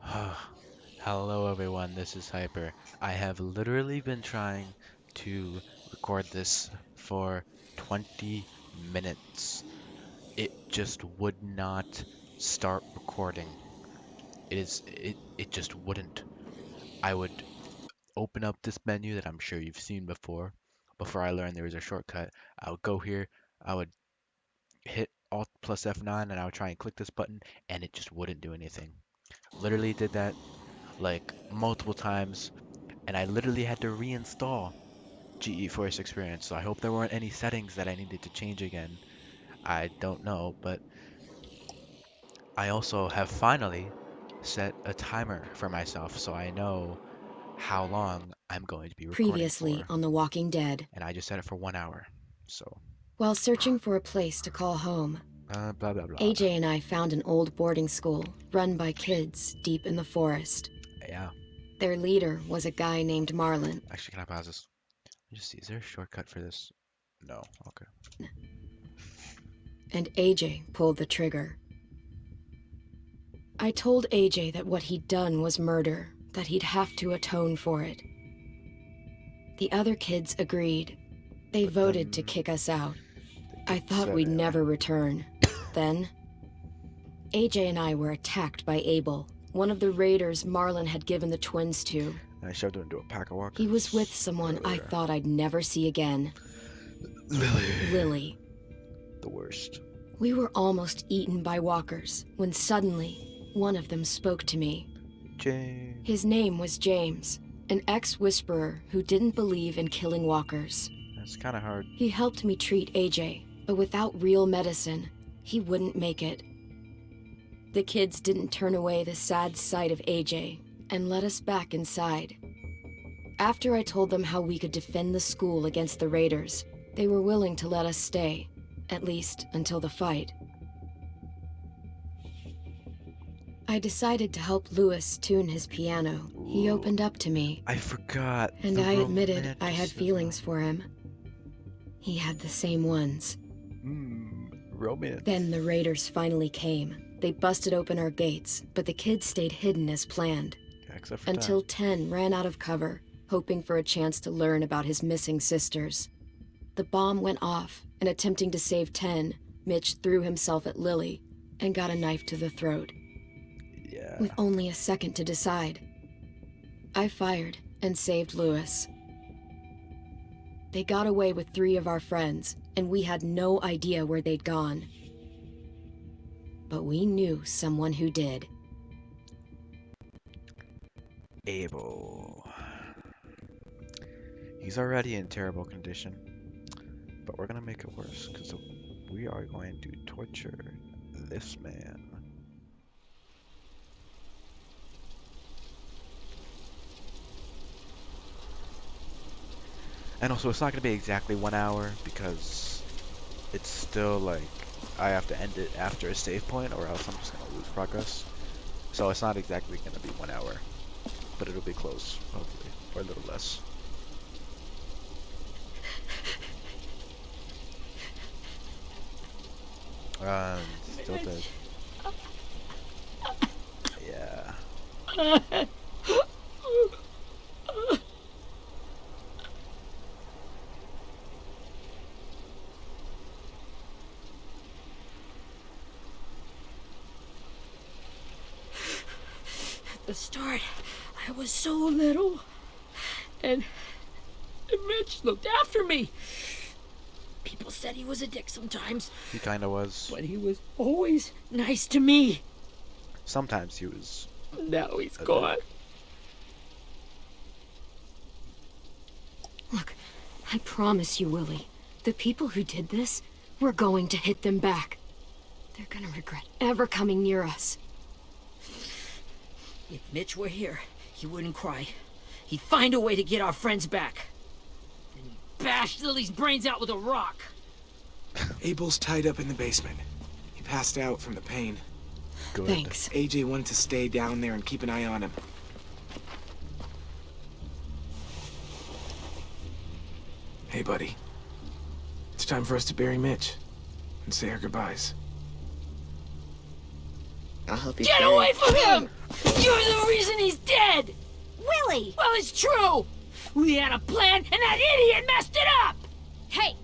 Hello everyone, this is Hyper. I have literally been trying to record this for 20 minutes. It just would not start recording. It just wouldn't. I would open up this menu that I'm sure you've seen before. Before I learned there was a shortcut, I would go here, I would hit Alt plus F9 and I would try and click this button and it just wouldn't do anything. Literally did that like multiple times and I literally had to reinstall GE Force Experience. So I hope there weren't any settings that I needed to change again. I don't know, but I also have finally set a timer for myself so I know how long I'm going to be recording Previously for. on The Walking Dead. And I just set it for 1 hour. So, While searching for a place to call home, blah, blah, blah. AJ and I found an old boarding school run by kids deep in the forest. Yeah. Their leader was a guy named Marlin. Actually, can I pause this? Just see, is there a shortcut for this? No. Okay. And AJ pulled the trigger. I told AJ that what he'd done was murder, that he'd have to atone for it. The other kids agreed. They But voted to then kick us out. they I thought said we'd it. never return. Then, AJ and I were attacked by Abel, one of the raiders Marlin had given the twins to. And I shoved him into a pack of walkers. He was with someone I earlier. thought I'd never see again. Lily. Lily. The worst. We were almost eaten by walkers when suddenly one of them spoke to me. James. His name was James, an ex-whisperer who didn't believe in killing walkers. That's kind of hard. He helped me treat AJ, but without real medicine, he wouldn't make it. The kids didn't turn away the sad sight of AJ and let us back inside. After I told them how we could defend the school against the raiders, they were willing to let us stay, at least until the fight. I decided to help Louis tune his piano. He opened up to me, I forgot. and the I admitted I had romanticism. feelings for him. He had the same ones. Romance. Then the raiders finally came. They busted open our gates, but the kids stayed hidden as planned. Yeah, except for Until time. 10 ran out of cover, hoping for a chance to learn about his missing sisters. The bomb went off, and attempting to save 10, Mitch threw himself at Lily and got a knife to the throat. Yeah. With only a second to decide, I fired and saved Louis. They got away with 3 of our friends, and we had no idea where they'd gone. But we knew someone who did. Abel. He's already in terrible condition, but we're gonna make it worse because we are going to torture this man. And also, it's not gonna be exactly 1 hour because it's still like I have to end it after a save point, or else I'm just gonna lose progress. So it's not exactly gonna be 1 hour, but it'll be close, hopefully, or a little less. Still dead. Yeah. At the start, I was so little, and Mitch looked after me. People said he was a dick sometimes, He kinda was. but he was always nice to me. Sometimes he was. Now he's Okay. gone. Look, I promise you, Willie, the people who did this, we're going to hit them back. They're gonna regret ever coming near us. If Mitch were here, he wouldn't cry. He'd find a way to get our friends back. Then he'd bash Lily's brains out with a rock. Abel's tied up in the basement. He passed out from the pain. Good. Thanks. AJ wanted to stay down there and keep an eye on him. Hey, buddy. It's time for us to bury Mitch and say our goodbyes. I'll help you. Get carry away from him! You're the reason he's dead! Willie! Well, it's true! We had a plan, and that idiot messed it up! Hey,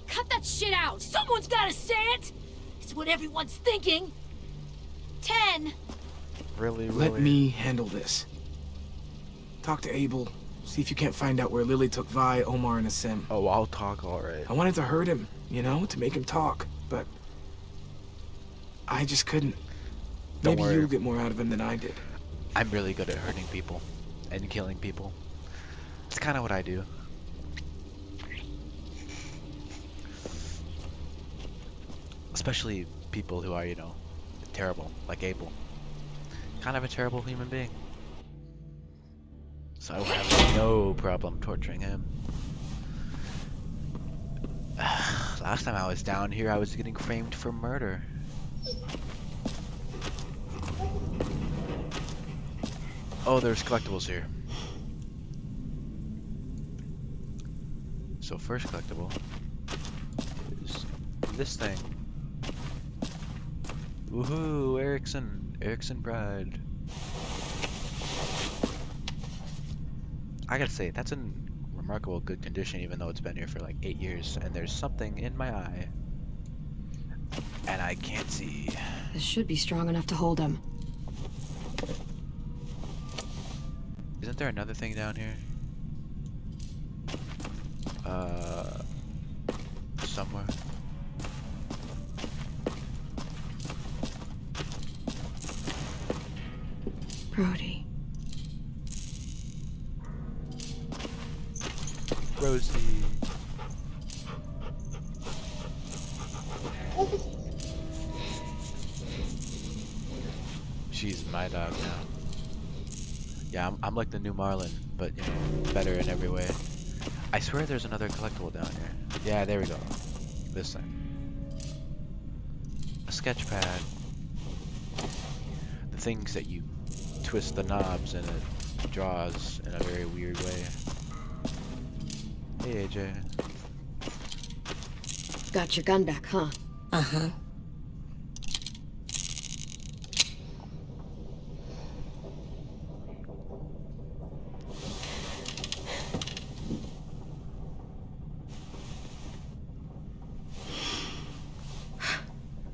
cut that shit out! Someone's gotta say it! It's what everyone's thinking. 10. Really? Let me handle this. Talk to Abel. See if you can't find out where Lily took Vi, Omar, and Asim. Oh, I'll talk, alright. I wanted to hurt him, you know, to make him talk, but I just couldn't. Don't Maybe worry. you'll get more out of him than I did. I'm really good at hurting people and killing people. It's kind of what I do. Especially people who are, you know, terrible, like Abel. Kind of a terrible human being. So I have no problem torturing him. Last time I was down here, I was getting framed for murder. Oh, there's collectibles here. So first collectible is this thing. Woohoo, Erickson Bride. I gotta say, that's in remarkable good condition even though it's been here for like 8 years and there's something in my eye. And I can't see. This should be strong enough to hold him. Isn't there another thing down here? Somewhere. Brody. Rosie. She's my dog now. Yeah, I'm like the new Marlin, but you know, better in every way. I swear there's another collectible down here. Yeah, there we go. This thing. A sketch pad. The things that you twist the knobs and it draws in a very weird way. Hey AJ. Got your gun back, huh? Uh-huh.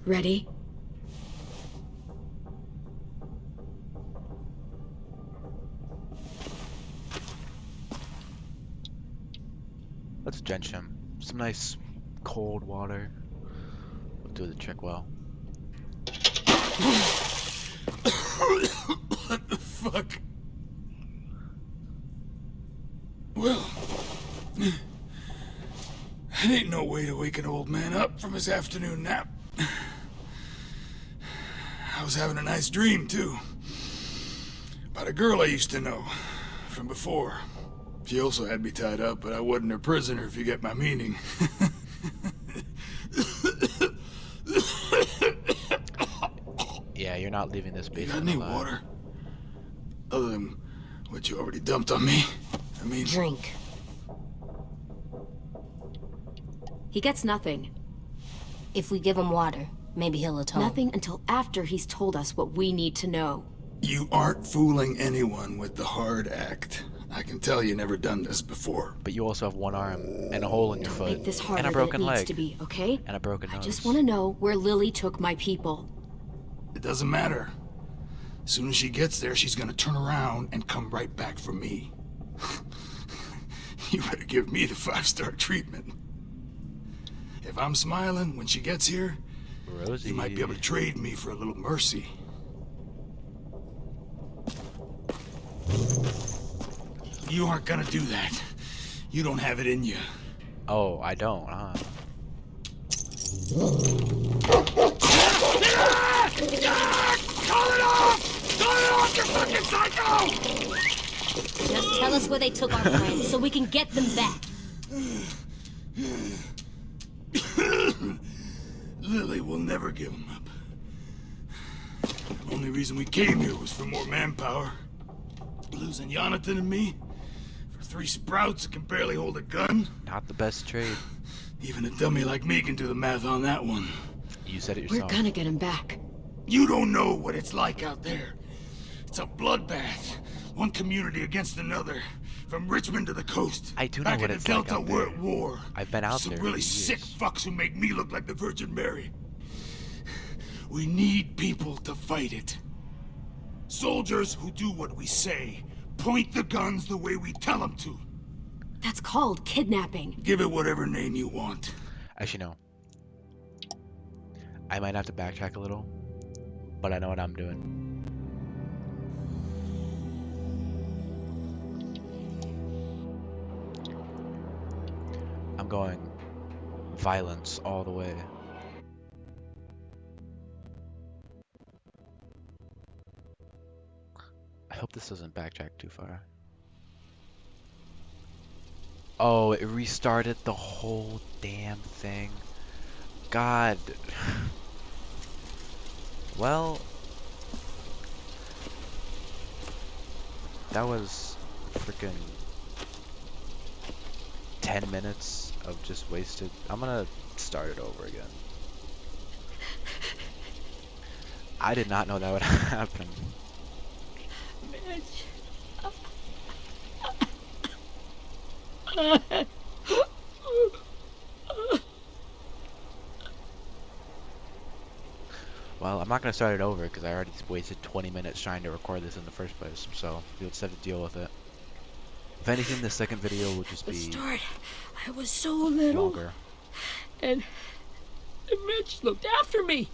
Ready? Let's drench him. Some nice cold water. Will do the trick well. What the fuck? Well, it ain't no way to wake an old man up from his afternoon nap. I was having a nice dream, too. About a girl I used to know from before. She also had me tied up, but I wasn't her prisoner, if you get my meaning. Yeah, you're not leaving this You basement got any alive. water? Other than what you already dumped on me? I mean... Drink. He gets nothing. If we give him water, maybe he'll atone. Nothing until after he's told us what we need to know. You aren't fooling anyone with the hard act. I can tell you never done this before. But you also have one arm and a hole in your Don't foot make this harder and a than it broken needs leg to be, okay? and a broken I nose. just want to know where Lily took my people. It doesn't matter. As soon as she gets there, she's gonna turn around and come right back for me. You better give me the 5-star treatment. If I'm smiling when she gets here, Rosie. you might be able to trade me for a little mercy. You aren't gonna do that. You don't have it in you. Oh, I don't, huh? Just tell us where they took our friends so we can get them back. Lily will never give him up. Only reason we came here was for more manpower. Losing Jonathan and me for 3 sprouts that can barely hold a gun. Not the best trade. Even a dummy like me can do the math on that one. You said it We're yourself. gonna get him back. You don't know what it's like out there. It's a bloodbath. One community against another. From Richmond to the coast. I do know Back what in the it's like Delta, out we're there. at war. I've been out Some there really for sick years. fucks who make me look like the Virgin Mary. We need people to fight it. Soldiers who do what we say. Point the guns the way we tell them to. That's called kidnapping. Give it whatever name you want. Actually, no. I might have to backtrack a little, but I know what I'm doing. I'm going violence all the way. I hope this doesn't backtrack too far. Oh, it restarted the whole damn thing. God. Well, that was freaking 10 minutes of just wasted. I'm gonna start it over again. I did not know that would happen. Mitch. Well, I'm not gonna start it over because I already wasted 20 minutes trying to record this in the first place, so we'll just have to deal with it. If anything, the second video will just The be start, I was so little. longer. And Mitch looked after me.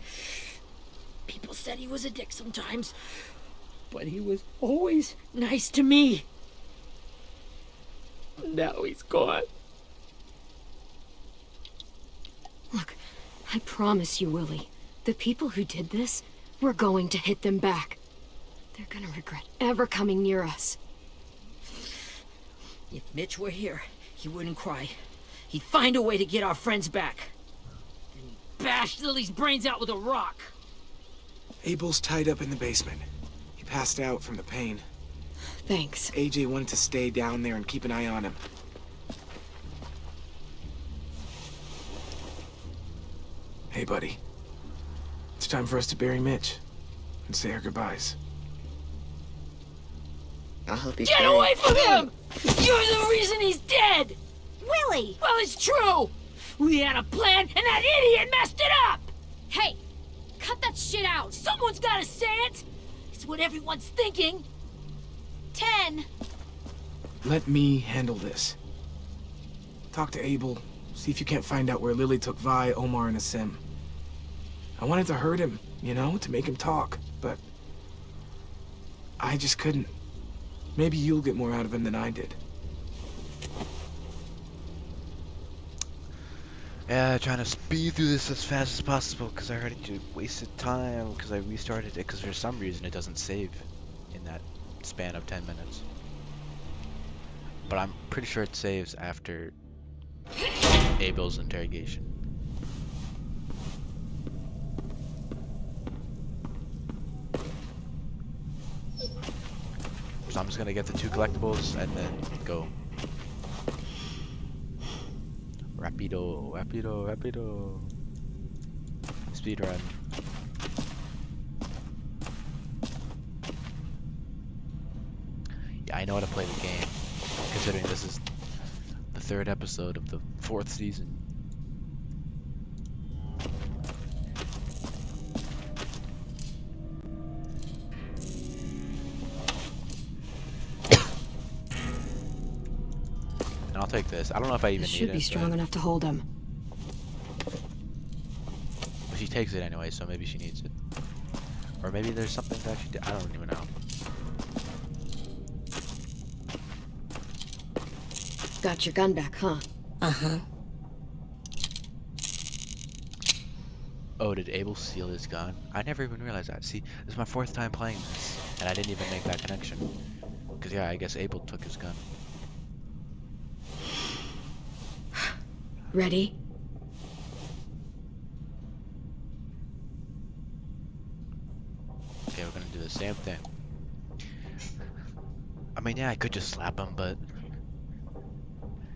People said he was a dick sometimes, but he was always nice to me. Now he's gone. Look, I promise you, Willie, the people who did this, we're going to hit them back. They're gonna regret ever coming near us. If Mitch were here, he wouldn't cry. He'd find a way to get our friends back. Then he'd bash Lily's brains out with a rock. Abel's tied up in the basement. He passed out from the pain. Thanks. AJ wanted to stay down there and keep an eye on him. Hey, buddy. It's time for us to bury Mitch and say our goodbyes. I'll help you Get carry. away from him! You're the reason he's dead! Willie! Well, it's true! We had a plan, and that idiot messed it up! Hey, cut that shit out. Someone's gotta say it! It's what everyone's thinking. 10. Let me handle this. Talk to Abel. See if you can't find out where Lily took Vi, Omar, and Asim. I wanted to hurt him, you know, to make him talk, but I just couldn't. Maybe you'll get more out of him than I did. Yeah, trying to speed through this as fast as possible because I already wasted time because I restarted it because for some reason it doesn't save in that span of 10 minutes. But I'm pretty sure it saves after Abel's interrogation. So I'm just gonna get the 2 collectibles and then go. Rapido, rapido, rapido. Speedrun. Yeah, I know how to play the game, considering this is the 3rd episode of the 4th season. And I'll take this. I don't know if I even This need should it. be strong enough to hold him. But she takes it anyway, so maybe she needs it. Or maybe there's something that she did. I don't even know. Got your gun back, huh? Uh-huh. Oh, did Abel steal his gun? I never even realized that. See, this is my 4th time playing this, and I didn't even make that connection. Because, yeah, I guess Abel took his gun. Ready? Okay, we're gonna do the same thing. I mean, yeah, I could just slap him, but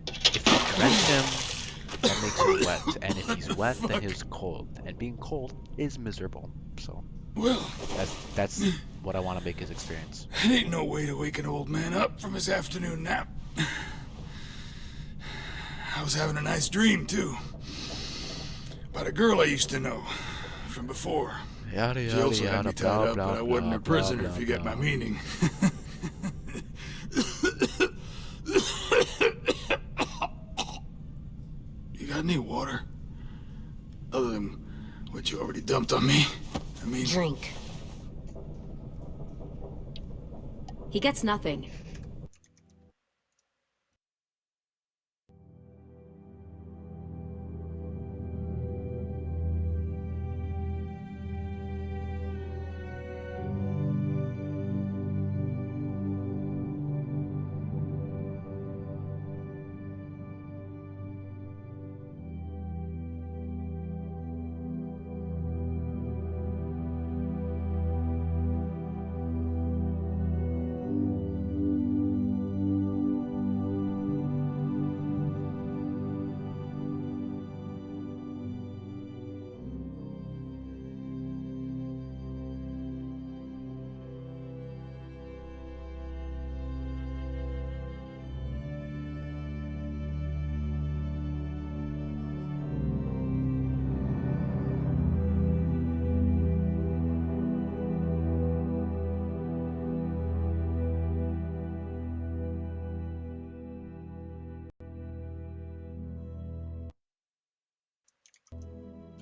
if you drench him, that makes him wet. And if he's wet, then he's cold. And being cold is miserable. So Well, that's what I want to make his experience. It ain't no way to wake an old man up from his afternoon nap. I was having a nice dream, too. About a girl I used to know from before. Yada She yada also had yada, me tied blah up, blah but I wasn't blah her prisoner, blah if you blah, get my blah. meaning. You got any water? Other than what you already dumped on me? I mean... Drink. He gets nothing.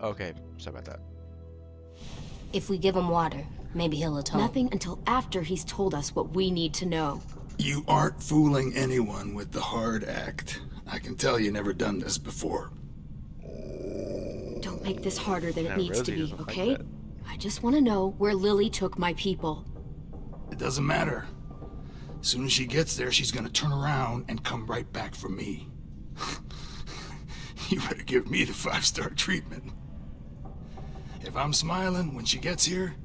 Okay, sorry about that. If we give him water, maybe he'll atone. Nothing until after he's told us what we need to know. You aren't fooling anyone with the hard act. I can tell you never done this before. Don't make this harder than Yeah, it needs Rosie to be, doesn't like okay? that. I just want to know where Lily took my people. It doesn't matter. As soon as she gets there, she's gonna turn around and come right back for me. You better give me the 5-star treatment. If I'm smiling when she gets here,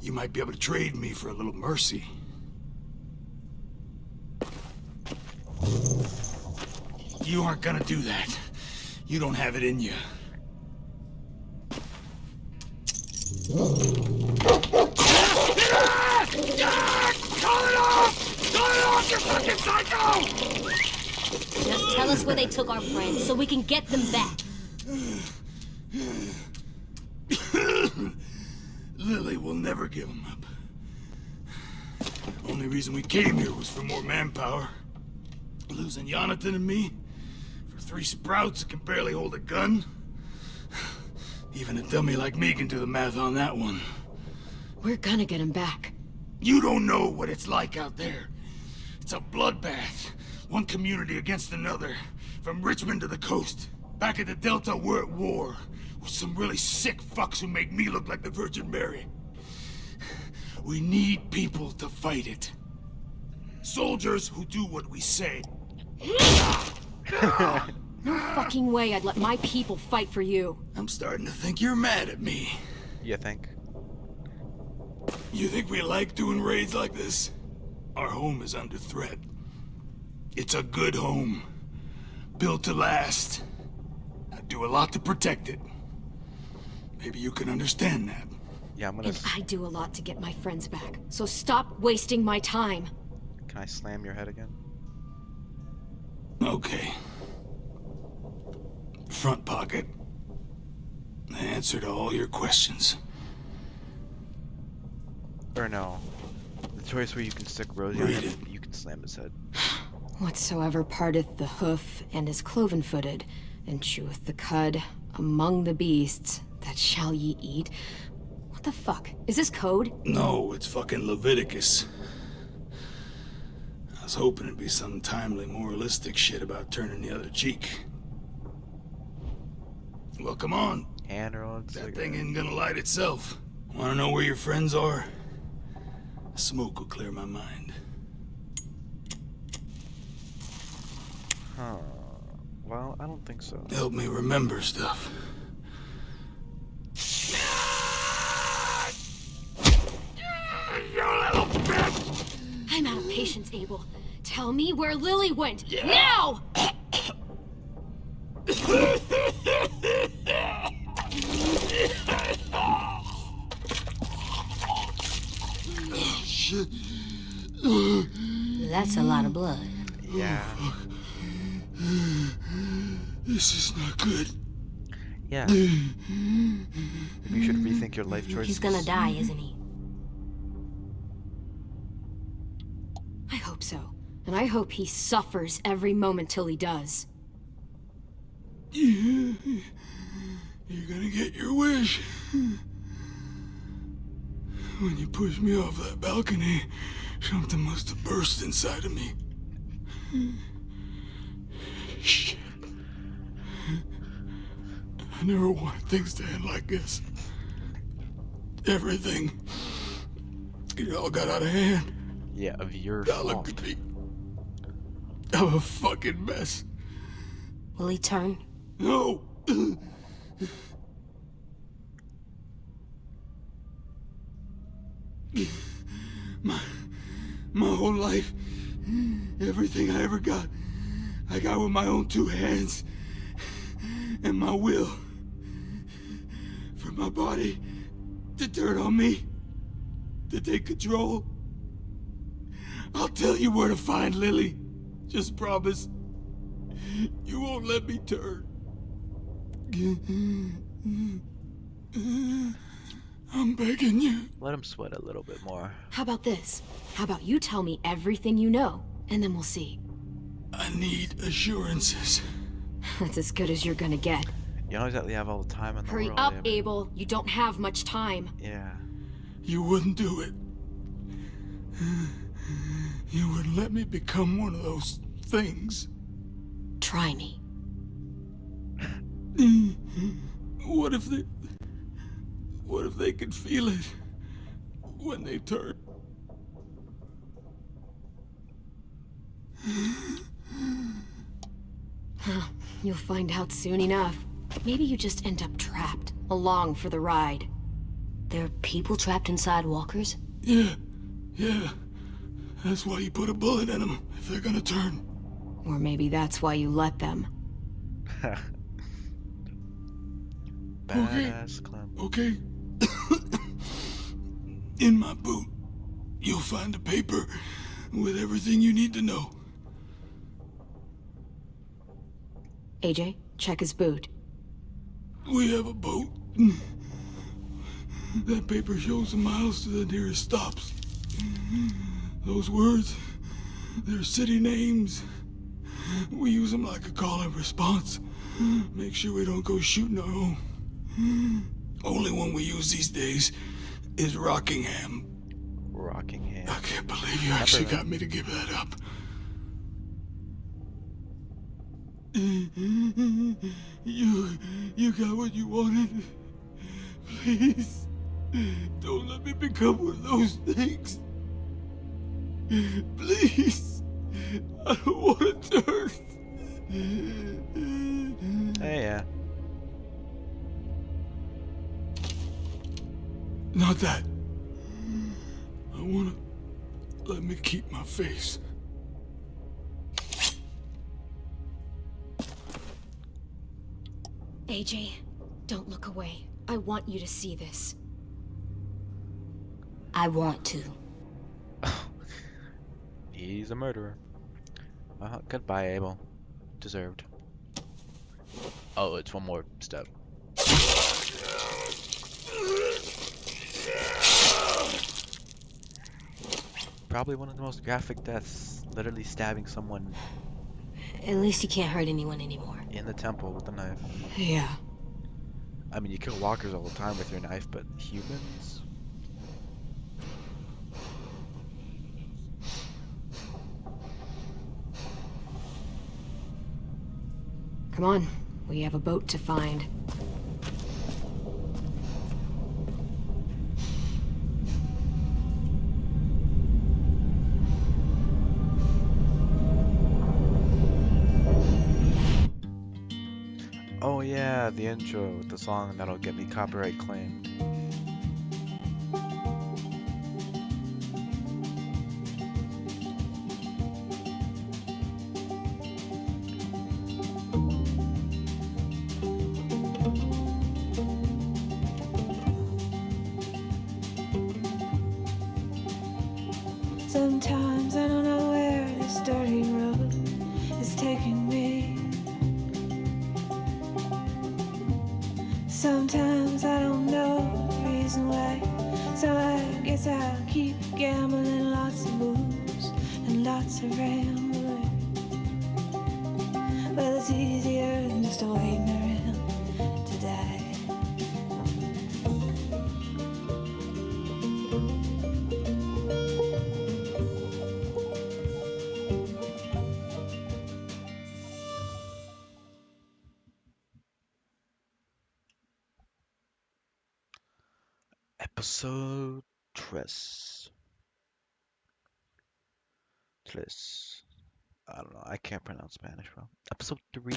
you might be able to trade me for a little mercy. You aren't gonna do that. You don't have it in you. Just tell us where they took our friends so we can get them back. Lily will never give him up. Only reason we came here was for more manpower. Losing Jonathan and me for 3 sprouts that can barely hold a gun. Even a dummy like me can do the math on that one. We're gonna get him back. You don't know what it's like out there. It's a bloodbath. One community against another. From Richmond to the coast. Back at the Delta, we're at war. With some really sick fucks who make me look like the Virgin Mary. We need people to fight it. Soldiers who do what we say. No fucking way I'd let my people fight for you. I'm starting to think you're mad at me. You think? You think we like doing raids like this? Our home is under threat. It's a good home. Built to last. I do a lot to protect it. Maybe you can understand that. Yeah, I'm gonna. And I do a lot to get my friends back. So stop wasting my time. Can I slam your head again? Okay. Front pocket. The answer to all your questions. Or no. The choice where you can stick Rosie on Read him, it. you can slam his head. Whatsoever parteth the hoof and is cloven-footed, and cheweth the cud among the beasts, that shall ye eat. What the fuck? Is this code? No, it's fucking Leviticus. I was hoping it'd be some timely moralistic shit about turning the other cheek. Well, come on. Hand rolled. That thing isn't gonna light itself. Wanna know where your friends are? Smoke will clear my mind. Huh. Well, I don't think so. Help me remember stuff. You little bitch! I'm out of patience, Abel. Tell me where Lily went. Now! That's a lot of blood. Yeah. This is not good. Yeah. Maybe you should rethink your life choices. He's gonna die, isn't he? I hope so. And I hope he suffers every moment till he does. You're gonna get your wish. When you pushed me off that balcony, something must have burst inside of me. Shit. I never wanted things to end like this. Everything. It all got out of hand. Yeah, of your Now look fault. at me. I'm a fucking mess. Will he turn? No! My whole life, everything I ever got, I got with my own two hands and my will. For my body to turn on me, to take control. I'll tell you where to find Lily. Just promise. You won't let me turn. I'm begging you. Let him sweat a little bit more. How about this? How about you tell me everything you know, and then we'll see. I need assurances. That's as good as you're gonna get. You don't exactly have all the time in the Hurry world. up, Abby. Abel. You don't have much time. Yeah. You wouldn't do it. You wouldn't let me become one of those things. Try me. What if they could feel it when they turn? You'll find out soon enough. Maybe you just end up trapped, along for the ride. There are people trapped inside walkers? Yeah. That's why you put a bullet in them, if they're gonna turn. Or maybe that's why you let them. Badass Clem. Okay? In my boot, you'll find a paper with everything you need to know. AJ, check his boot. We have a boat. That paper shows the miles to the nearest stops. Those words, they're city names. We use them like a call and response. Make sure we don't go shooting our own. Only one we use these days is Rockingham. Rockingham. I can't believe you actually got me to give that up. You got what you wanted. Please, don't let me become one of those things. Please, I don't want to turn. Hey, yeah. Not that. I want to let me keep my face. AJ, don't look away. I want you to see this. I want to. He's a murderer. Goodbye, Abel. Deserved. Oh, it's one more step. Probably one of the most graphic deaths. Literally stabbing someone At least you can't hurt anyone anymore. in the temple with a knife. Yeah. I mean, you kill walkers all the time with your knife, but humans? Come on. We have a boat to find. Oh yeah, the intro with the song that'll get me copyright claim. Sometimes I don't know where this dirty road is taking me. Sometimes I don't know the reason why. So I guess I'll keep gambling, lots of moves and lots of rambling. Well, it's easier than just waiting around to die. Episode tres. Tres. I don't know. I can't pronounce Spanish, bro. Episode 3.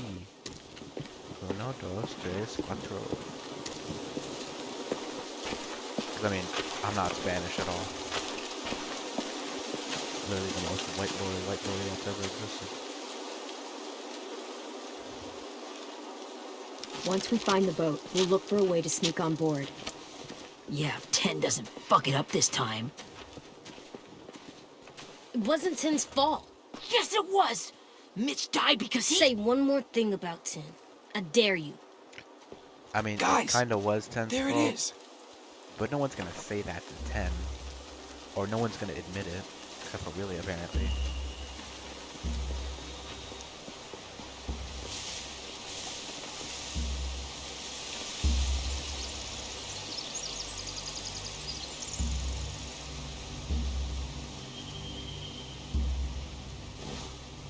Uno, dos, tres, cuatro. Because, I mean, I'm not Spanish at all. Literally the most white boy that's ever existed. Once we find the boat, we'll look for a way to sneak on board. Yeah, if 10 doesn't fuck it up this time. It wasn't Tin's fault. Yes, it was! Mitch died because he... Say one more thing about Tin. I dare you. I mean, Guys, it kind of was 10's There it fault, is. but no one's gonna say that to 10. Or no one's gonna admit it. Except for Willie, apparently.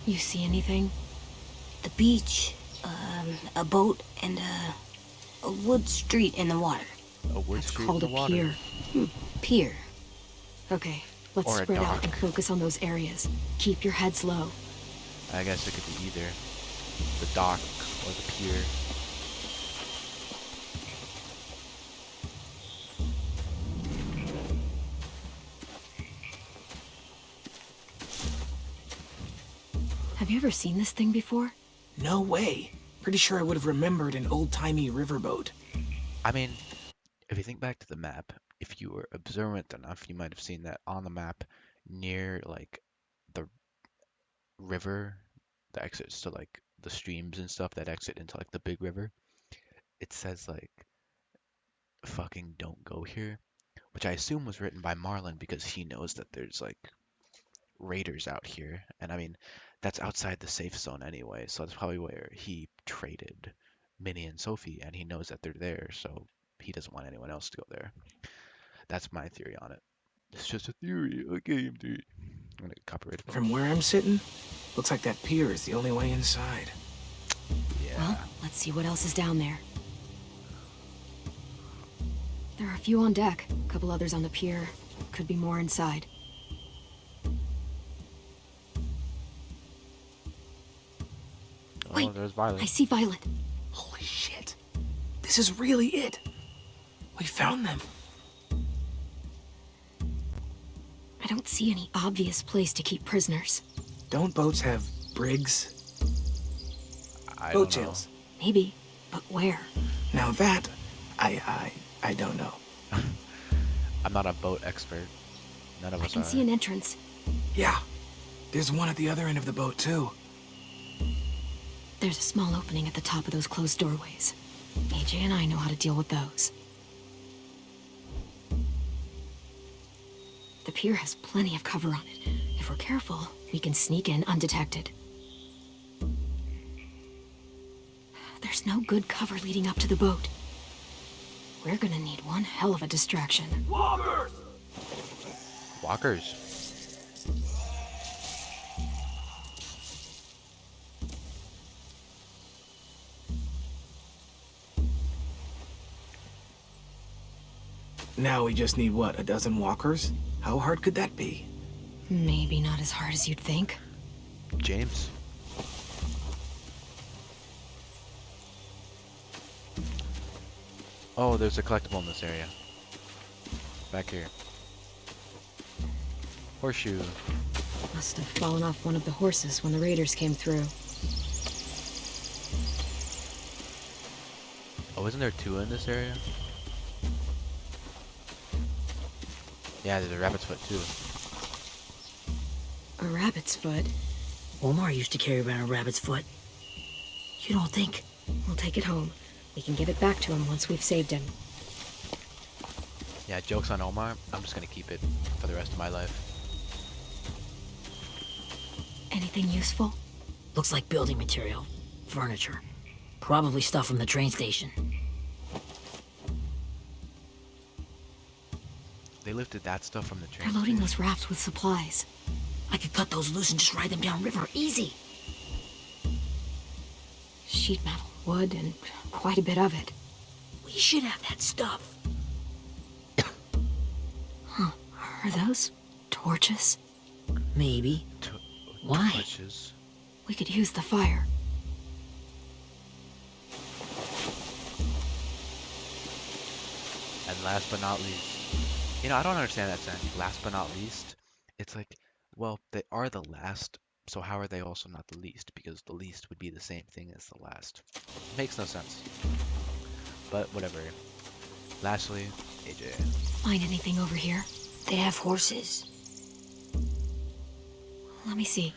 You see anything? The beach, a boat, and a wood street in the water. A wood That's street called in a the water. pier. Pier. Okay, let's Or a spread out and dock. focus on those areas. Keep your heads low. I guess it could be either the dock or the pier. Have you ever seen this thing before? No way. Pretty sure I would have remembered an old-timey riverboat. I mean, if you think back to the map, if you were observant enough, you might have seen that on the map near like the river that exits to like the streams and stuff that exit into like the big river. It says like fucking don't go here, which I assume was written by Marlon because he knows that there's like raiders out here. And I mean, that's outside the safe zone anyway, so that's probably where he traded Minnie and Sophie, and he knows that they're there, so he doesn't want anyone else to go there. That's my theory on it. It's just a theory, a game theory. I'm gonna get copyrighted. From where I'm sitting, looks like that pier is the only way inside. Yeah. Well, let's see what else is down there. There are a few on deck, a couple others on the pier. Could be more inside. Oh, Wait, there's Violet. I see Violet. Holy shit. This is really it. We found them. I don't see any obvious place to keep prisoners. Don't boats have brigs? I Boat don't know. jails. Maybe, but where? Now that, I don't know. I'm not a boat expert. None of I us can are. see an entrance. Yeah, there's one at the other end of the boat too. There's a small opening at the top of those closed doorways. AJ and I know how to deal with those. The pier has plenty of cover on it. If we're careful, we can sneak in undetected. There's no good cover leading up to the boat. We're gonna need one hell of a distraction. Walkers. Now we just need what, a dozen walkers? How hard could that be? Maybe not as hard as you'd think. James. Oh, there's a collectible in this area. Back here. Horseshoe. Must have fallen off one of the horses when the raiders came through. Oh, isn't there two in this area? Yeah, there's a rabbit's foot too. A rabbit's foot? Omar used to carry around a rabbit's foot. You don't think? We'll take it home. We can give it back to him once we've saved him. Yeah, joke's on Omar. I'm just gonna keep it for the rest of my life. Anything useful? Looks like building material. Furniture. Probably stuff from the train station. They lifted that stuff from the train. They're loading station. those rafts with supplies. I could cut those loose and just ride them downriver. Easy. Sheet metal, wood, and quite a bit of it. We should have that stuff. Are those torches? Maybe. Why? Torches. We could use the fire. And last but not least, I don't understand that saying. Last but not least, it's like, well, they are the last, so how are they also not the least? Because the least would be the same thing as the last. Makes no sense. But whatever. Lastly, AJ. Find anything over here? They have horses. Let me see.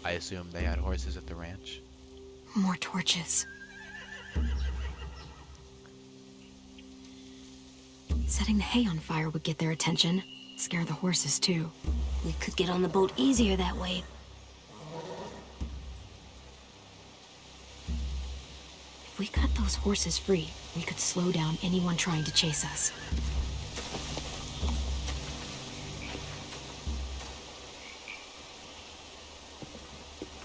I assume they had horses at the ranch. More torches. Setting the hay on fire would get their attention. Scare the horses, too. We could get on the boat easier that way. If we cut those horses free, we could slow down anyone trying to chase us.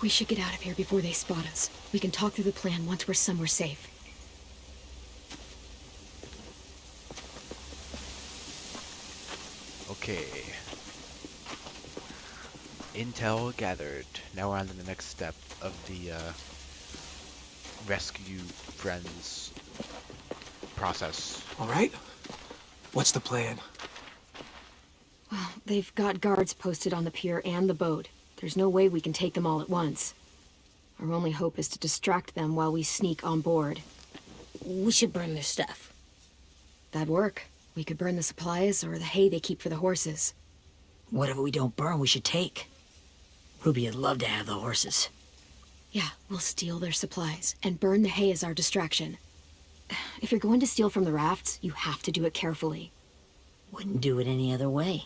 We should get out of here before they spot us. We can talk through the plan once we're somewhere safe. Okay. Intel gathered. Now we're on to the next step of the rescue friends process. All right? What's the plan? Well, they've got guards posted on the pier and the boat. There's no way we can take them all at once. Our only hope is to distract them while we sneak on board. We should burn their stuff. That'd work. We could burn the supplies or the hay they keep for the horses. Whatever we don't burn, we should take. Ruby'd love to have the horses. Yeah, we'll steal their supplies and burn the hay as our distraction. If you're going to steal from the rafts, you have to do it carefully. Wouldn't do it any other way.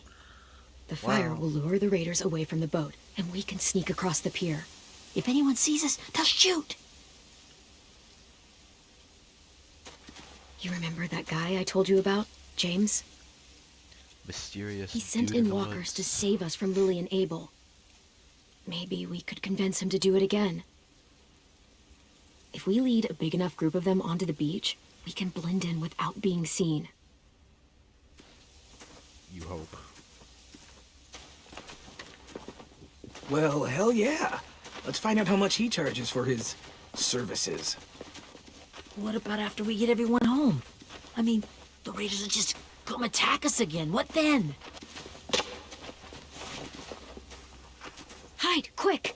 The fire Wow. will lure the raiders away from the boat, and we can sneak across the pier. If anyone sees us, they'll shoot. You remember that guy I told you about, James? Mysterious. He sent dude in the walkers woods. to save us from Lily and Abel. Maybe we could convince him to do it again. If we lead a big enough group of them onto the beach, we can blend in without being seen. You hope. Well, hell yeah. Let's find out how much he charges for his services. What about after we get everyone home? I mean, the raiders will just come attack us again. What then? Hide, quick!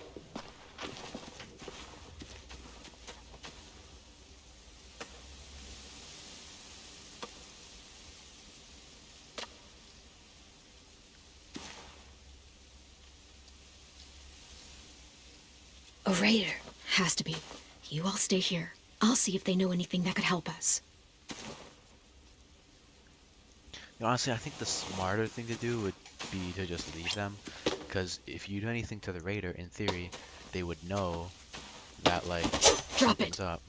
A raider. Has to be. You all stay here. I'll see if they know anything that could help us. Honestly, I think the smarter thing to do would be to just leave them. Because if you do anything to the raider, in theory, they would know that, like, Drop something's it. up.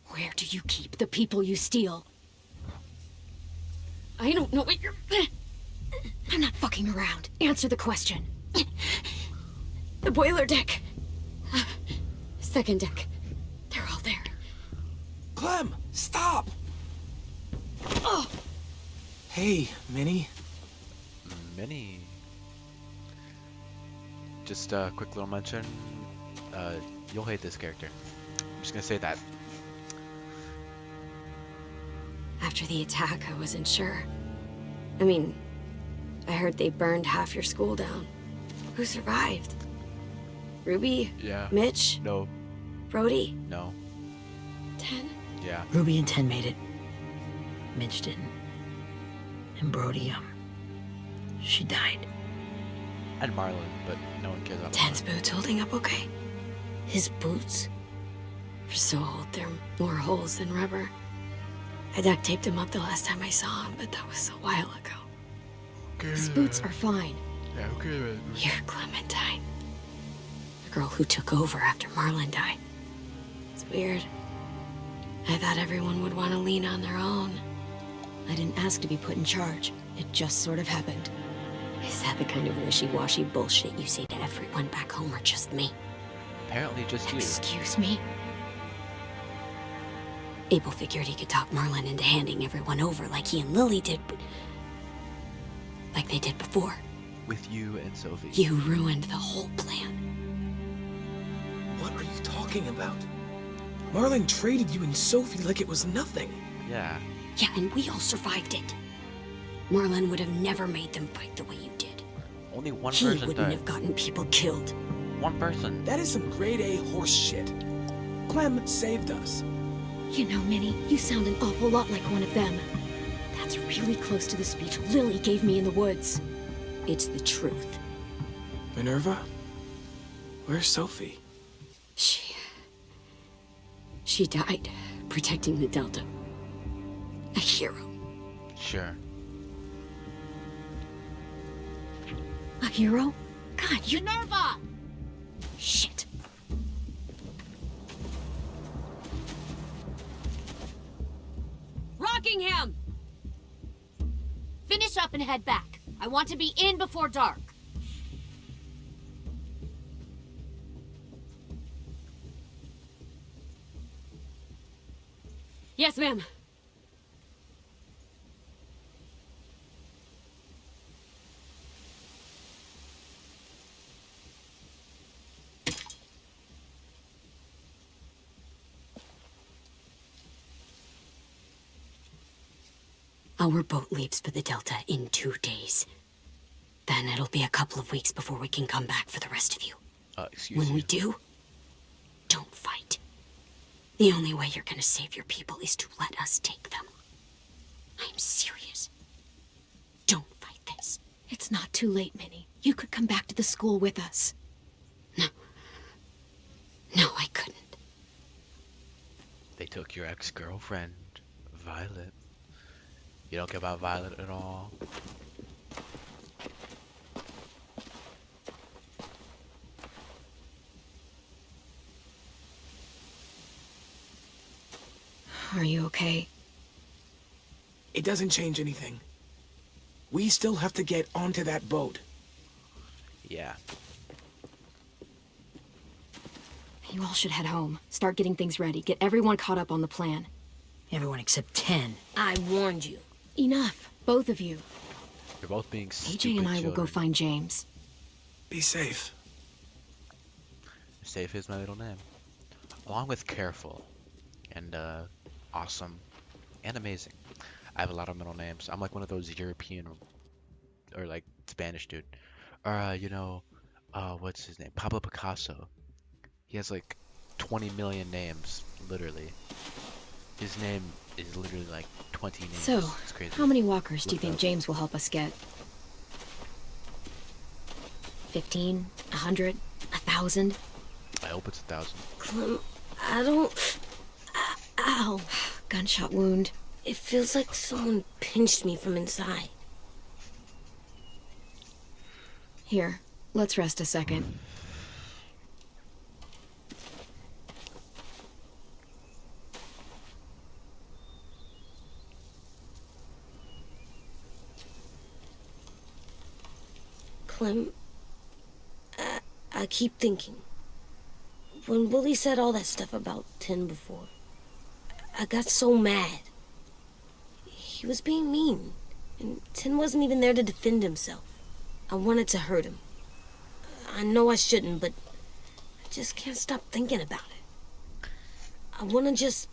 Where do you keep the people you steal? I don't know what you're... I'm not fucking around. Answer the question. The boiler deck. Second deck. They're all there. Clem, stop! Oh! Hey, Minnie. Many. Just a quick little mention. You'll hate this character. I'm just gonna say that. After the attack, I wasn't sure. I mean, I heard they burned half your school down. Who survived? Ruby? Yeah. Mitch? No. Brody? No. 10? Yeah. Ruby and 10 made it. Mitch didn't. And Brody, She died. And Marlon, but no one cares about Dan's Marlon. boots holding up okay? His boots? They're so old, there are more holes than rubber. I duct taped him up the last time I saw him, but that was a while ago. His boots are fine. Yeah, okay, man. You're Clementine. The girl who took over after Marlon died. It's weird. I thought everyone would want to lean on their own. I didn't ask to be put in charge. It just sort of happened. Is that the kind of wishy-washy bullshit you say to everyone back home or just me? Apparently just you. Excuse me? Abel figured he could talk Marlon into handing everyone over like he and Lily did, but... like they did before. With you and Sophie. You ruined the whole plan. What are you talking about? Marlon traded you and Sophie like it was nothing. Yeah. Yeah, and we all survived it. Marlon would have never made them fight the way you did. Only one He person wouldn't died. have gotten people killed. One person. That is some grade A horse shit. Clem saved us. You know, Minnie, you sound an awful lot like one of them. That's really close to the speech Lily gave me in the woods. It's the truth. Minerva? Where's Sophie? She died protecting the Delta. A hero. Sure. A hero? God, you... Minerva! Shit. Rockingham! Finish up and head back. I want to be in before dark. Yes, ma'am. Our boat leaves for the Delta in 2 days. Then it'll be a couple of weeks before we can come back for the rest of you. Excuse When you. we do, don't fight. The only way you're gonna save your people is to let us take them. I'm serious. Don't fight this. It's not too late, Minnie. You could come back to the school with us. No. No, I couldn't. They took your ex-girlfriend, Violet. You don't care about Violet at all? Are you okay? It doesn't change anything. We still have to get onto that boat. Yeah. You all should head home. Start getting things ready. Get everyone caught up on the plan. Everyone except 10. I warned you. Enough. Both of you. You're both being stupid AJ and I will go children. find James. Be safe. Safe is my middle name. Along with careful and awesome and amazing. I have a lot of middle names. I'm like one of those European or like Spanish dude. Or what's his name? Pablo Picasso. He has like 20 million names, literally. His name is literally like 20 names. So, It's crazy. how many walkers do you Look think up. James will help us get? 15? 100? 1,000? I hope it's 1,000. Clem, I don't... Ow. Gunshot wound. It feels like someone pinched me from inside. Here, let's rest a second. Clem, I keep thinking. When Willie said all that stuff about 10 before, I got so mad. He was being mean, and 10 wasn't even there to defend himself. I wanted to hurt him. I know I shouldn't, but I just can't stop thinking about it. I want to just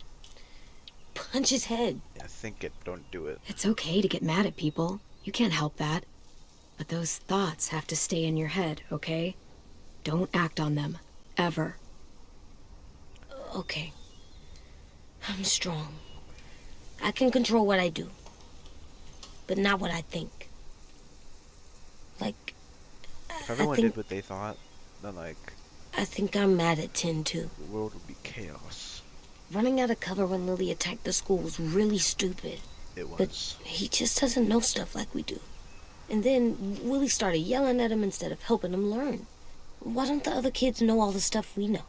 punch his head. Yeah, think it, don't do it. It's okay to get mad at people. You can't help that. But those thoughts have to stay in your head, okay? Don't act on them. Ever. Okay. I'm strong. I can control what I do, but not what I think. Like, If I everyone think did what they thought, then like I think I'm mad at Tin too. the world would be chaos. Running out of cover when Lily attacked the school was really stupid. It But was. he just doesn't know stuff like we do. And then Willie started yelling at him instead of helping him learn. Why don't the other kids know all the stuff we know?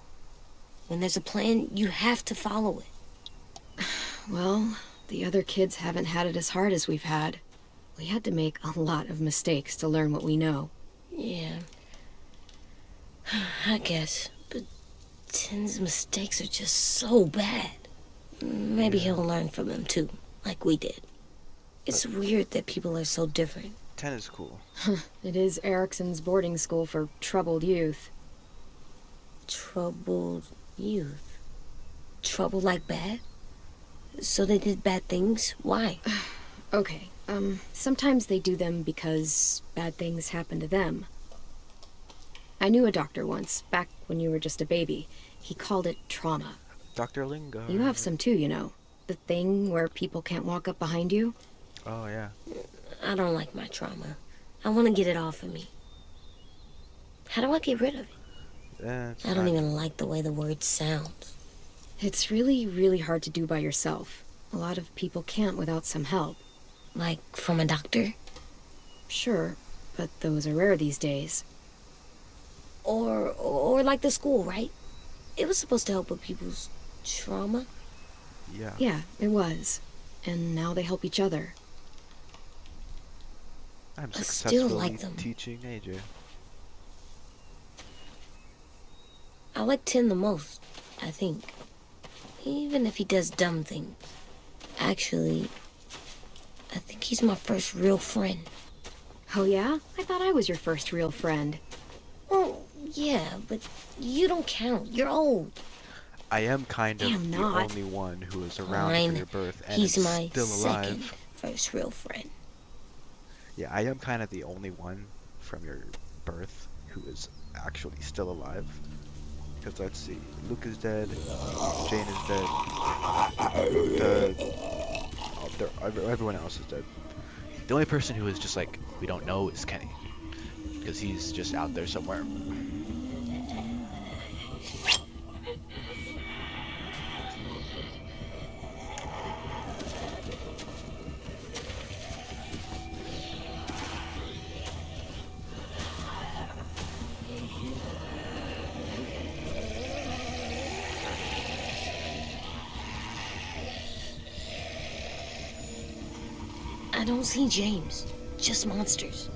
When there's a plan, you have to follow it. Well, the other kids haven't had it as hard as we've had. We had to make a lot of mistakes to learn what we know. Yeah. I guess. But Tin's mistakes are just so bad. Maybe he'll learn from them too, like we did. It's weird that people are so different. 10 is cool. It is Erickson's boarding school for troubled youth. Troubled youth. Trouble like bad? So they did bad things? Why? Okay, sometimes they do them because bad things happen to them. I knew a doctor once, back when you were just a baby. He called it trauma. Dr. Lingo. You have some too, you know. The thing where people can't walk up behind you. Oh, yeah. I don't like my trauma. I want to get it off of me. How do I get rid of it? It's I don't not- even like the way the word sounds. It's really, really hard to do by yourself. A lot of people can't without some help. Like from a doctor? Sure, but those are rare these days. Or like the school, right? It was supposed to help with people's trauma. Yeah. Yeah, it was. And now they help each other. I'm I still successfully like them. teaching AJ. I like Tin the most, I think. Even if he does dumb things. Actually, I think he's my first real friend. Oh yeah? I thought I was your first real friend. Well, yeah, but you don't count. You're old. I am kind of I'm the not. only one who is around Fine. from your birth and He's is my still alive. second first real friend. Yeah, I am kind of the only one from your birth who is actually still alive. Because let's see, Luke is dead, Jane is dead, everyone else is dead. The only person who is just like, we don't know is Kenny. Because he's just out there somewhere. I don't see James. Just monsters.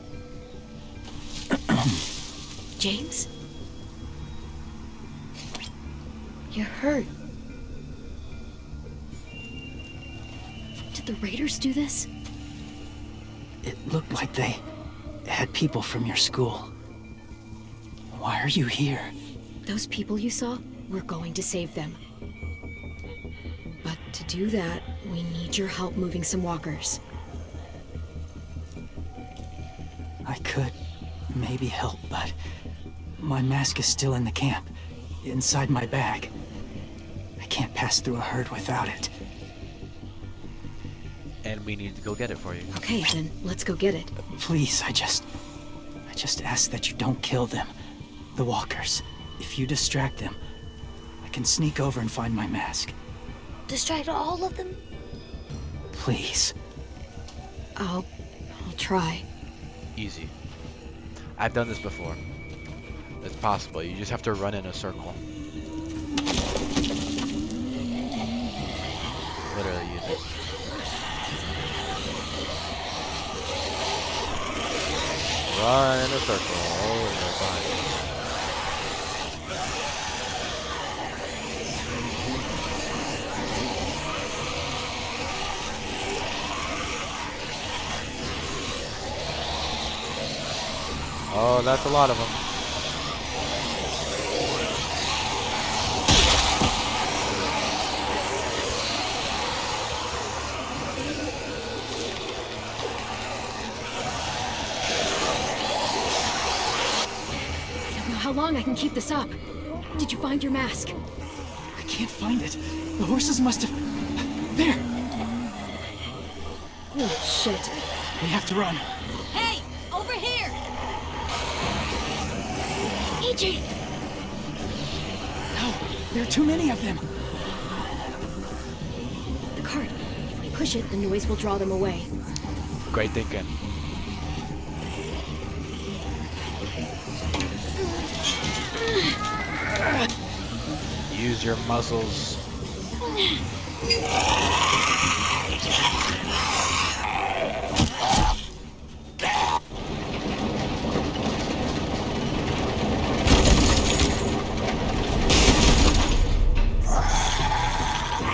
James? You're hurt. Did the Raiders do this? It looked like they had people from your school. Why are you here? Those people you saw? We're going to save them. But to do that, we need your help moving some walkers. I could maybe help, but my mask is still in the camp, inside my bag. I can't pass through a herd without it. And we need to go get it for you. Okay, then let's go get it. Please, I just ask that you don't kill them. The walkers. If you distract them, I can sneak over and find my mask. Distract all of them? Please. I'll try. Easy. I've done this before. It's possible. You just have to run in a circle. Literally, you just... run in a circle. Oh, you're fine. Oh, that's a lot of them. I don't know how long I can keep this up. Did you find your mask? I can't find it. The horses must have... There! Oh, shit. We have to run. Hey, over here! AJ! No, there are too many of them. The cart. If we push it, the noise will draw them away. Great thinking. Use your muscles.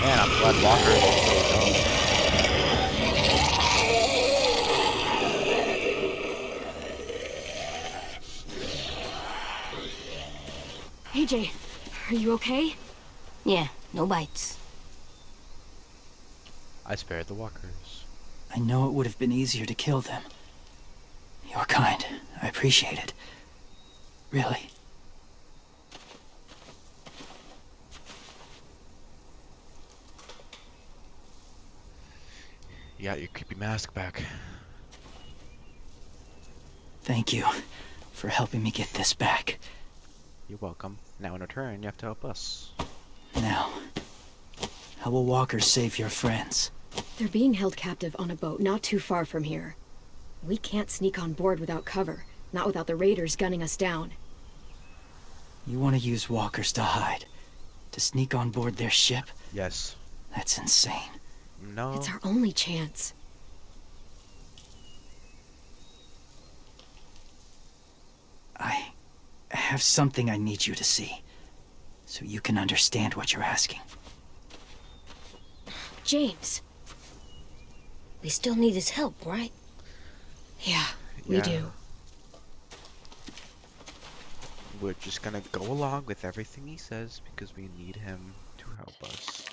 Man, I'm glad Walker is AJ, are you okay? Yeah, no bites. I spared the walkers. I know it would have been easier to kill them. You're kind. I appreciate it. Really. You got your creepy mask back. Thank you for helping me get this back. You're welcome. Now in return, you have to help us. Now, how will Walker save your friends? They're being held captive on a boat not too far from here. We can't sneak on board without cover, not without the raiders gunning us down. You want to use walkers to hide? To sneak on board their ship? Yes. That's insane. No. It's our only chance. I have something I need you to see, so you can understand what you're asking. James. We still need his help, right? Yeah, we do. We're just gonna go along with everything he says because we need him to help us.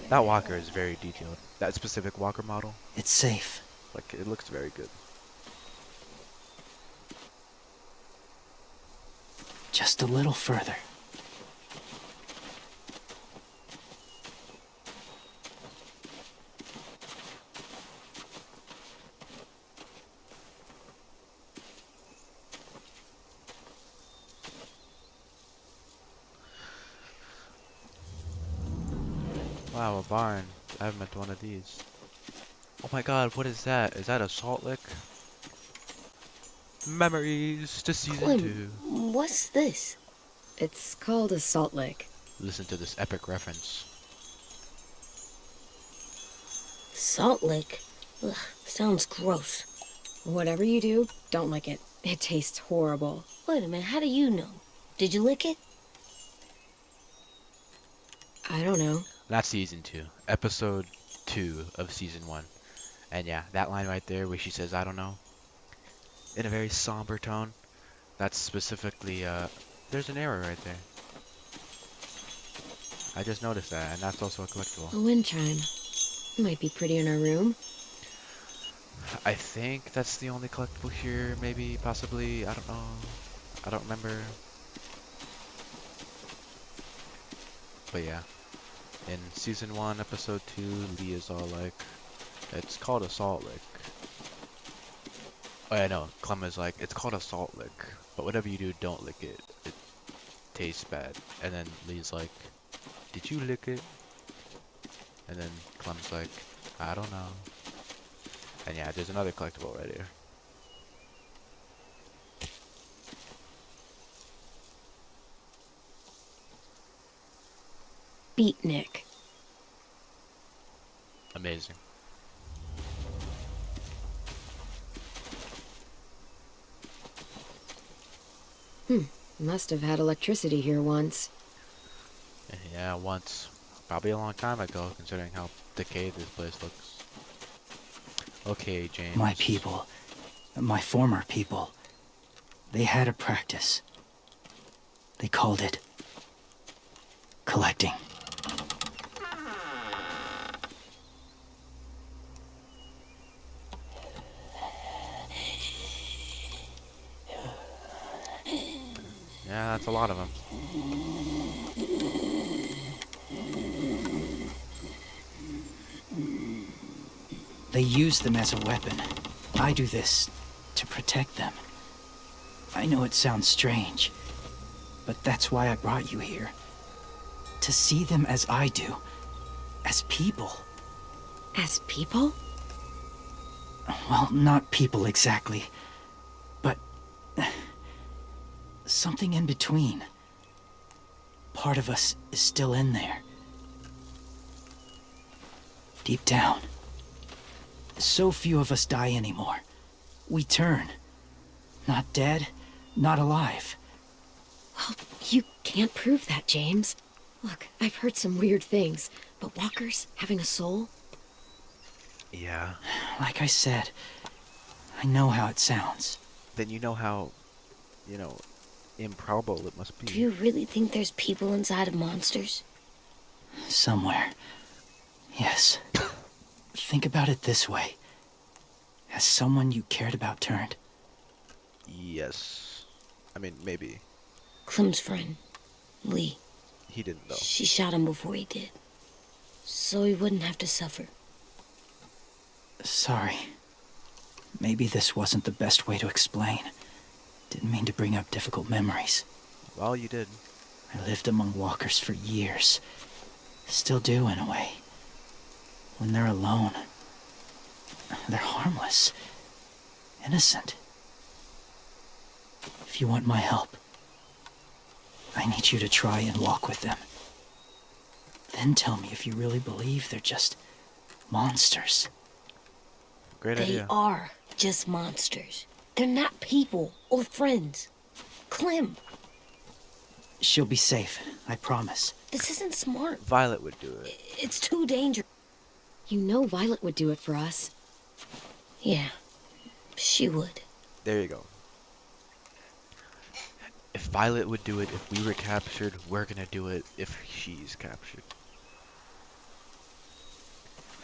That walker is very detailed. That specific walker model, It's safe. like, it looks very good. Just a little further. Wow, a barn. I haven't been to one of these. Oh my god, what is that? Is that a salt lick? Memories to season Clem, 2. what's this? It's called a salt lick. Listen to this epic reference. Salt lick? Ugh, sounds gross. Whatever you do, don't lick it. It tastes horrible. Wait a minute, how do you know? Did you lick it? I don't know. Not season 2. Episode 2 of season 1. And yeah, that line right there where she says, I don't know, in a very somber tone, that's specifically, there's an error right there. I just noticed that, and that's also a collectible. A wind chime. Might be pretty in our room. I think that's the only collectible here, maybe, possibly, I don't know. I don't remember. But yeah. In season 1, episode 2, Lee is all like, it's called a salt lick. Oh yeah, no, Clem is like, it's called a salt lick, but whatever you do, don't lick it. It tastes bad. And then Lee's like, did you lick it? And then Clem's like, I don't know. And yeah, there's another collectible right here. Beatnik. Amazing. Must have had electricity here once. Yeah, once. Probably a long time ago, considering how decayed this place looks. Okay, James. My people, my former people, they had a practice. They called it collecting. Yeah, that's a lot of them. They use them as a weapon. I do this to protect them. I know it sounds strange, but that's why I brought you here. To see them as I do. As people. As people? Well, not people exactly, but something in between. Part of us is still in there. Deep down. So few of us die anymore. We turn. Not dead, not alive. Well, you can't prove that, James. Look, I've heard some weird things, but walkers having a soul? Yeah. Like I said, I know how it sounds. Then you know how, improbable it must Do be. you really think there's people inside of monsters? Somewhere. Yes. Think about it this way. Has someone you cared about turned? Yes. I mean, maybe. Clem's friend, Lee. He didn't, though. She shot him before he did. So he wouldn't have to suffer. Sorry. Maybe this wasn't the best way to explain. Didn't mean to bring up difficult memories. Well, you did. I lived among walkers for years. Still do, in a way. When they're alone, they're harmless. Innocent. If you want my help, I need you to try and walk with them. Then tell me if you really believe they're just monsters. Great They idea. are just monsters. They're not people or friends. Clem, She'll be safe, I promise. this isn't smart. Violet would do it. It's too dangerous. You know Violet would do it for us. Yeah, she would. There you go. If Violet would do it, if we were captured, we're gonna do it if she's captured.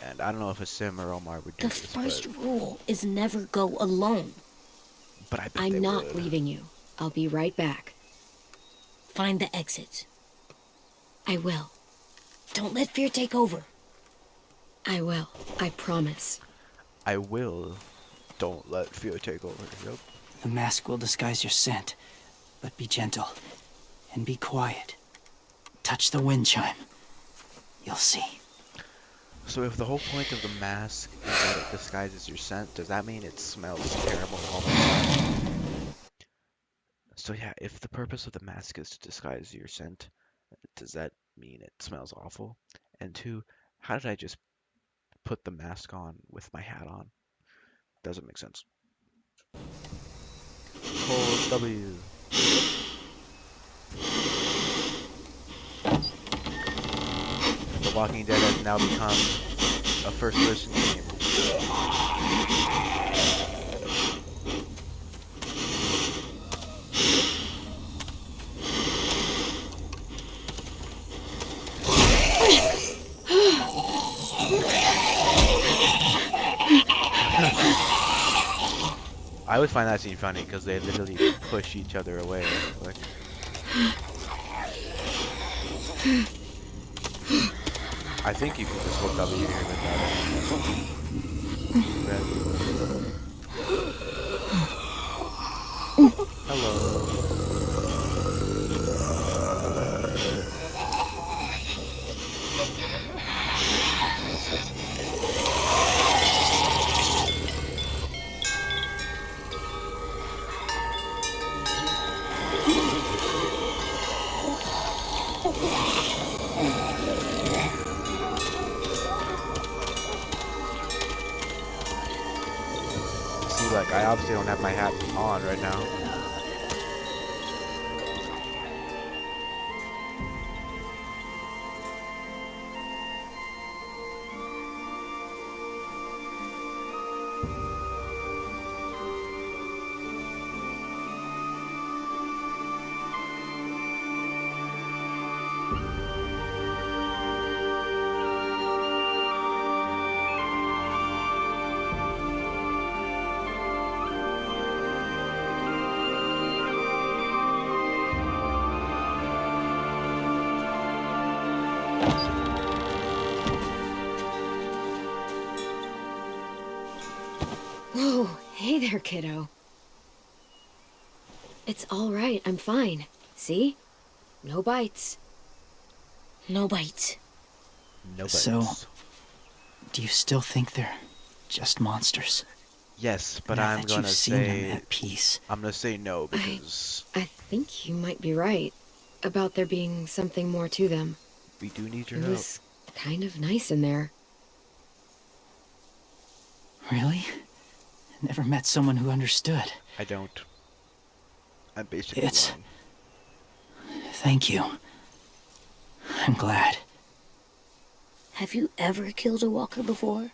And I don't know if Asim or Omar would do The this, first rule is never go alone. but I bet they I'm not would. leaving you. I'll be right back. Find the exits. I will. Don't let fear take over. I will. I promise. I will. Don't let fear take over. Yep. The mask will disguise your scent, but be gentle and be quiet. Touch the wind chime. You'll see. So if the whole point of the mask is that it disguises your scent, does that mean it smells terrible all the time? So yeah, if the purpose of the mask is to disguise your scent, does that mean it smells awful? And two, how did I just put the mask on with my hat on? Doesn't make sense. Hold W. The Walking Dead has now become a first-person game. I always find that scene funny because they literally push each other away. Like, I think you can just hold W here without it. Hello. See, like, I obviously don't have my hat on right now. Hey there, kiddo. It's all right, I'm fine. See? No bites. No bites. No So, bites. do you still think they're just monsters? Yes, but Now I'm that you've gonna seen them say at peace. no I... because I think you might be right. About there being something more to them. we do need your It help. was kind of nice in there. Really? Never met someone who understood. I don't. I'm basically It's... lying. Thank you. I'm glad. Have you ever killed a walker before?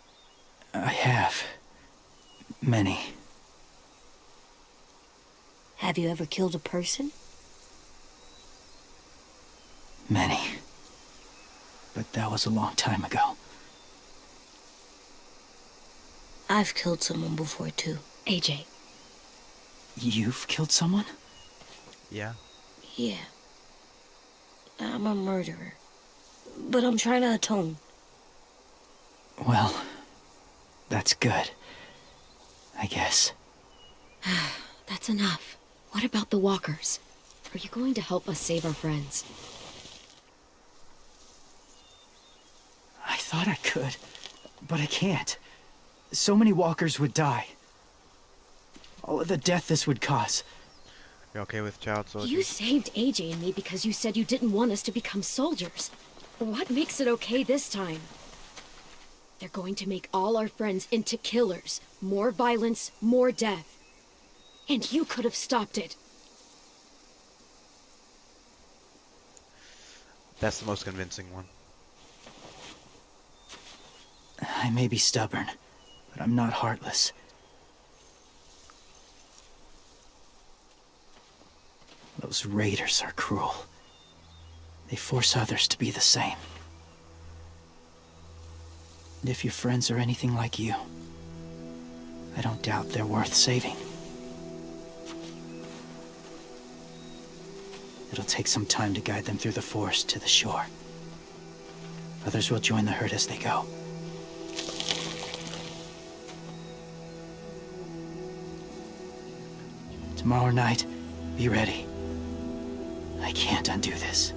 I have. Many. Have you ever killed a person? Many. But that was a long time ago. I've killed someone before, too. AJ, You've killed someone? Yeah. Yeah. I'm a murderer. But I'm trying to atone. Well, that's good. I guess. that's enough. What about the walkers? Are you going to help us save our friends? I thought I could, but I can't. So many walkers would die. All of the death this would cause. You okay with child You soldiers? saved AJ and me because you said you didn't want us to become soldiers. What makes it okay this time? They're going to make all our friends into killers. More violence, more death. And you could have stopped it. That's the most convincing one. I may be stubborn, but I'm not heartless. Those raiders are cruel. They force others to be the same. And if your friends are anything like you, I don't doubt they're worth saving. It'll take some time to guide them through the forest to the shore. Others will join the herd as they go. Tomorrow night, be ready. I can't undo this.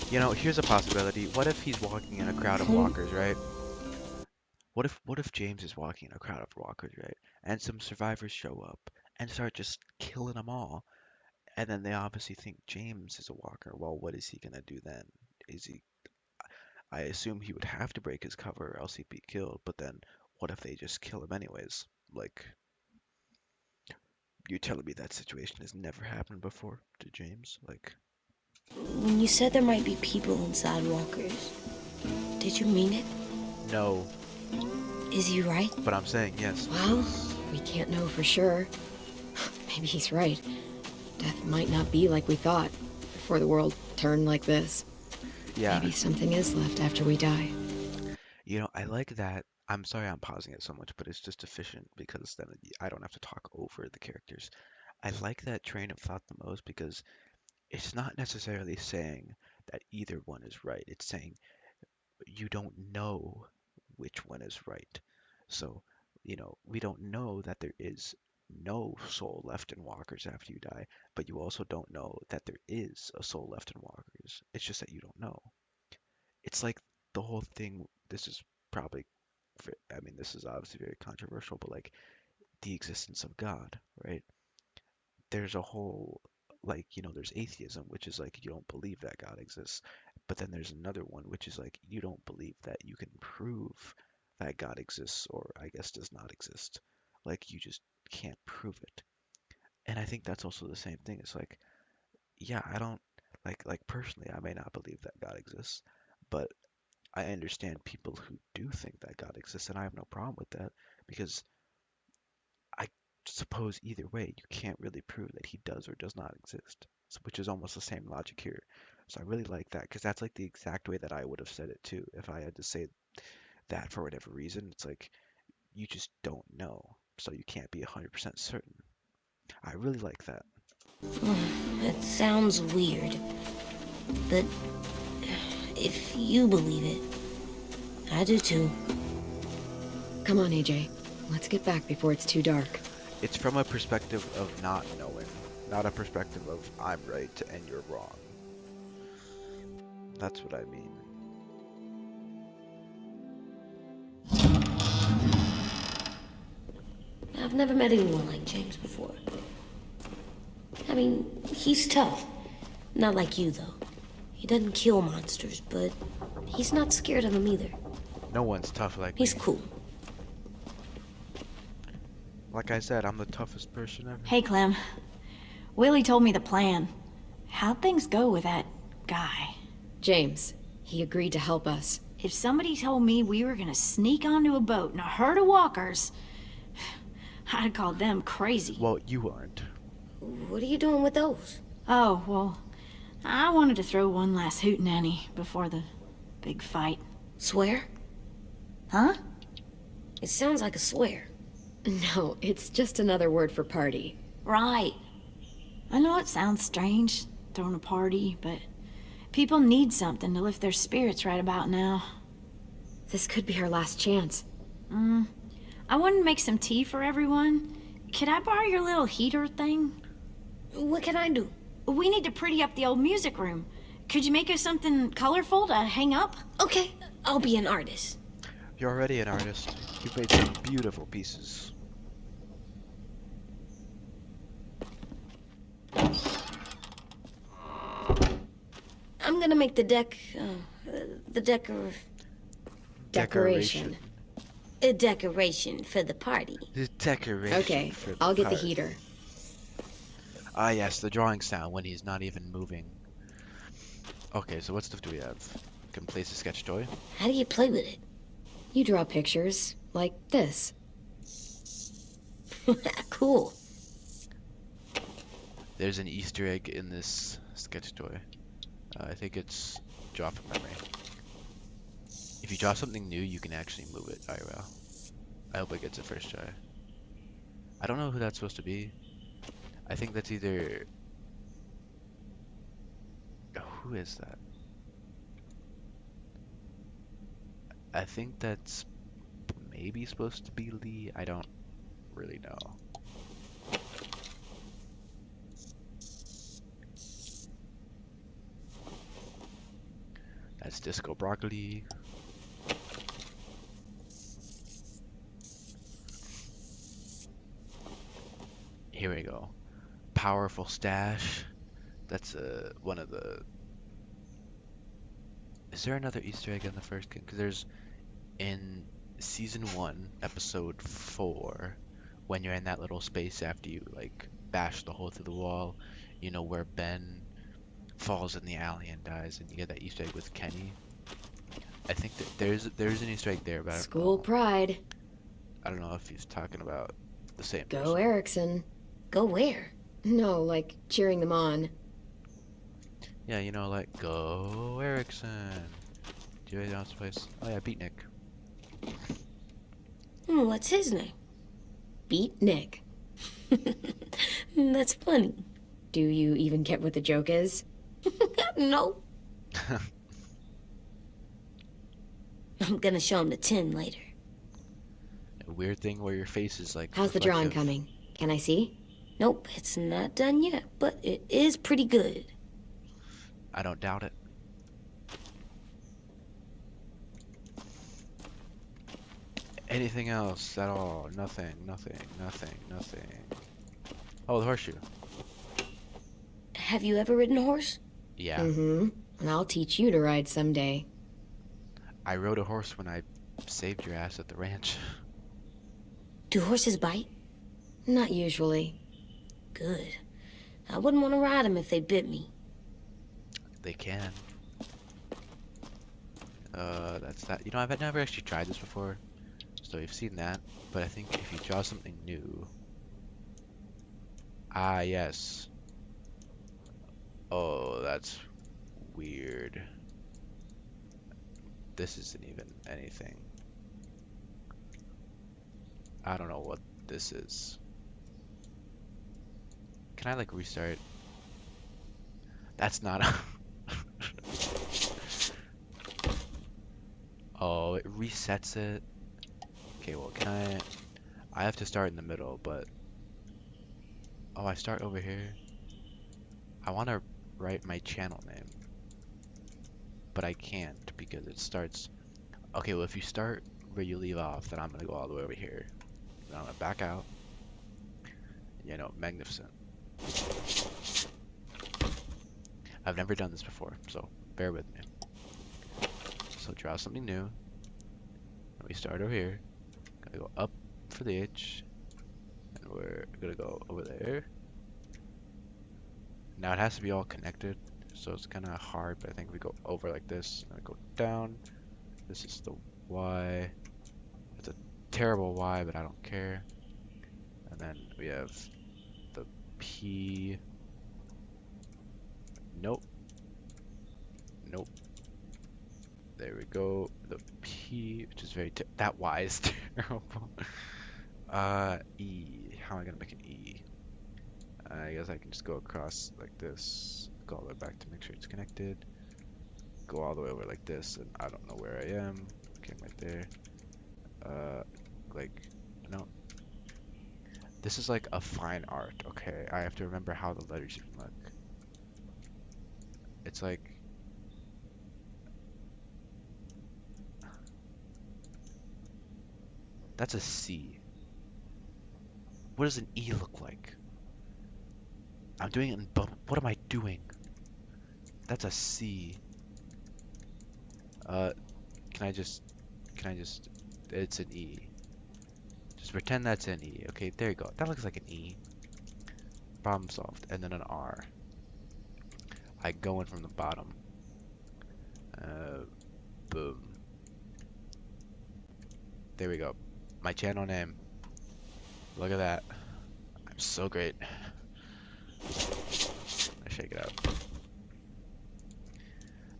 You know, here's a possibility. What if he's walking in a crowd of Clem, walkers, right? What if James is walking in a crowd of walkers, right? And some survivors show up and start just killing them all. And then they obviously think James is a walker. Well, what is he gonna do then? Is he I assume he would have to break his cover or else he'd be killed, but then what if they just kill him anyways? Like, you're telling me that situation has never happened before to James? Like, when you said there might be people inside walkers, did you mean it? no, Is he right? but I'm saying yes Well, because we can't know for sure. Maybe he's right. Death might not be like we thought before the world turned like this. yeah, Maybe something is left after we die. you know, I like that. I'm sorry I'm pausing it so much, but it's just efficient because then I don't have to talk over the characters. I like that train of thought the most because it's not necessarily saying that either one is right. It's saying you don't know which one is right. So, you know, we don't know that there is no soul left in walkers after you die, but you also don't know that there is a soul left in walkers. It's just that you don't know. It's like the whole thing. This is probably, I mean, this is obviously very controversial, but like the existence of God, right? There's a whole, like, you know, there's atheism, which is like you don't believe that God exists. But then there's another one, which is like you don't believe that you can prove that God exists or I guess does not exist. Like you just can't prove it. And I think that's also the same thing. It's like, yeah, I don't like personally, I may not believe that God exists, but I understand people who do think that God exists, and I have no problem with that because suppose either way, you can't really prove that he does or does not exist, which is almost the same logic here. So I really like that because that's like the exact way that I would have said it too if I had to say that for whatever reason. It's like you just don't know, so you can't be 100% certain. I really like that. It sounds weird, but if you believe it, I do too. Come on, AJ. Let's get back before it's too dark. It's from a perspective of not knowing, not a perspective of I'm right and you're wrong. That's what I mean. I've never met anyone like James before. I mean, he's tough. Not like you, though. He doesn't kill monsters, but he's not scared of them either. No one's tough like He's me. cool. Like I said, I'm the toughest person ever. Hey, Clem. Willie told me the plan. How'd things go with that guy? James, he agreed to help us. If somebody told me we were gonna sneak onto a boat in a herd of walkers, I'd have called them crazy. Well, you aren't. What are you doing with those? Oh, well, I wanted to throw one last hootenanny before the big fight. Swear? Huh? It sounds like a swear. No, it's just another word for party. Right. I know it sounds strange, throwing a party, but people need something to lift their spirits right about now. This could be our last chance. I wanted to make some tea for everyone. Could I borrow your little heater thing? What can I do? We need to pretty up the old music room. Could you make us something colorful to hang up? Okay, I'll be an artist. You're already an artist. You've made some beautiful pieces. I'm gonna make the Decoration. a decoration for the party. The decoration. Okay, for I'll get the party. heater. Ah, yes, the drawing sound when he's not even moving. Okay, so what stuff do we have? Can place a sketch toy. How do you play with it? You draw pictures, like this. Cool. There's an Easter egg in this sketch toy. I think it's draw from memory. If you draw something new, you can actually move it IRL. I hope it gets it first try. I don't know who that's supposed to be. I think that's either... Who is that? I think that's maybe supposed to be Lee. I don't really know. That's Disco Broccoli. Here we go. Powerful Stash. That's one of the... Is there another Easter egg in the first game? Because there's in season 1, episode 4, when you're in that little space after you like bash the hole through the wall, you know, where Ben falls in the alley and dies, and you get that Easter egg with Kenny. I think that there's an Easter egg there, but School pride. I don't know if he's talking about the same Go person. Erickson. Go where? No, like cheering them on. Yeah, you know, like go Erickson. Do you know this place? Oh yeah, Beatnik. What's his name? Beat Nick. That's funny. Do you even get what the joke is? No. I'm gonna show him the 10 later. A weird thing where your face is like. How's the drawing reflective. coming? Can I see? Nope, it's not done yet, but it is pretty good. I don't doubt it. Anything else at all? Nothing, nothing, nothing, nothing. Oh, the horseshoe. Have you ever ridden a horse? Yeah. Mm-hmm. And I'll teach you to ride someday. I rode a horse when I saved your ass at the ranch. Do horses bite? Not usually. Good. I wouldn't want to ride them if they bit me. They can. That's that. You know, I've never actually tried this before, so you've seen that. But I think if you draw something new, Ah, yes. Oh, that's weird. This isn't even anything. I don't know what this is. Can I like restart? That's not. Oh, it resets it. Okay, well, can I have to start in the middle, but oh, I start over here. I want to write my channel name, but I can't because it starts. Okay, well, if you start where you leave off, then I'm gonna go all the way over here. Then I'm gonna back out. You know, magnificent. I've never done this before, so bear with me. So draw something new. And we start over here. Gonna go up for the H, and we're gonna go over there. Now it has to be all connected, so it's kind of hard, but I think we go over like this, and I go down. This is the Y. It's a terrible Y, but I don't care. And then we have the P. Nope. Nope. There we go. The P, which is very that Y is terrible. E. How am I gonna make an E? I guess I can just go across like this. Go all the way back to make sure it's connected. Go all the way over like this, and I don't know where I am. Okay, I'm right there. Like, no. This is like a fine art, okay? I have to remember how the letters even look. It's like... That's a C. What does an E look like? I'm doing it in both. What am I doing? That's a C. Uh, can I just... It's an E. Just pretend that's an E. Okay, there you go. That looks like an E. Problem solved. And then an R. I go in from the bottom. Boom. There we go. My channel name. Look at that. I'm so great. I shake it out.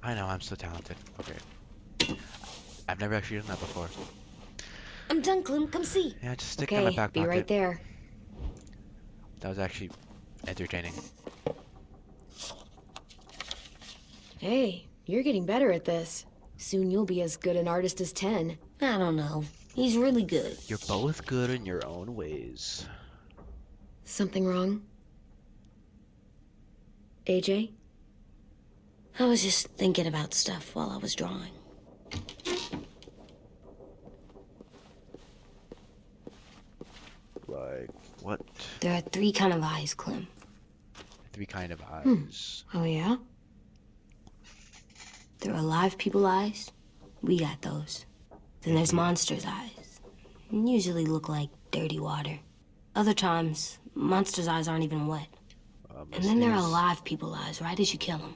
I know, I'm so talented. Okay. I've never actually done that before. I'm done, Clem. Come see. Yeah, just stick it in my Okay, back be pocket. right there. That was actually entertaining. Hey, you're getting better at this. Soon you'll be as good an artist as 10. I don't know. He's really good. You're both good in your own ways. Something wrong? AJ? I was just thinking about stuff while I was drawing. Like, what? There are 3 kind of eyes, Clem. 3 kind of eyes. Oh, yeah? There are live people eyes. We got those. Then there's monsters' eyes. Usually look like dirty water. Other times, monsters' eyes aren't even wet. And then there are live people eyes right as you kill them.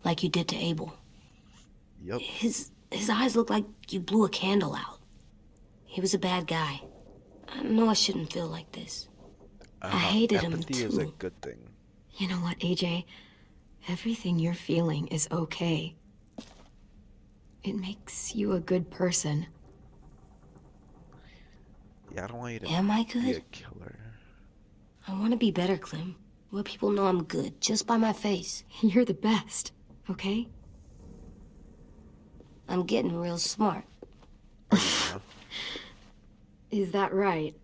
Like you did to Abel. Yep. His eyes look like you blew a candle out. He was a bad guy. I know I shouldn't feel like this. I hated him Empathy too. is a good thing. You know what, AJ? Everything you're feeling is okay. It makes you a good person. Yeah, I don't want you to Am I be a good? killer. I want to be better, Clem. Where people know I'm good, just by my face. You're the best, okay? I'm getting real smart. Is that right?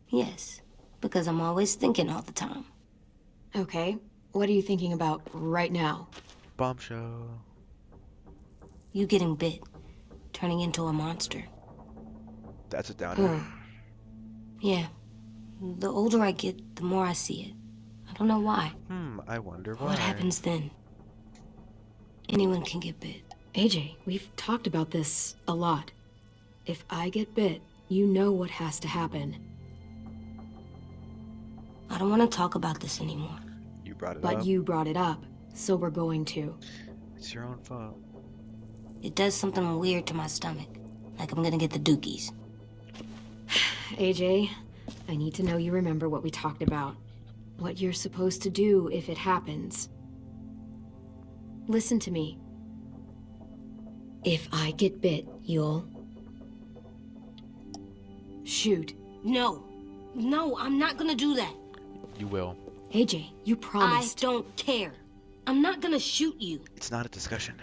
Yes, because I'm always thinking all the time. Okay. What are you thinking about right now? Bombshell. You getting bit, turning into a monster. That's a downer. Yeah. The older I get, the more I see it. I don't know why. I wonder why. What happens then? Anyone can get bit. AJ, we've talked about this a lot. If I get bit, you know what has to happen. I don't want to talk about this anymore. You brought it But up. you brought it up, so we're going to. It's your own fault. It does something weird to my stomach. Like I'm gonna get the dookies. AJ, I need to know you remember what we talked about. What you're supposed to do if it happens. Listen to me. If I get bit, you'll... shoot. No. No, I'm not gonna do that. You will. AJ, you promised. I don't care. I'm not gonna shoot you. It's not a discussion.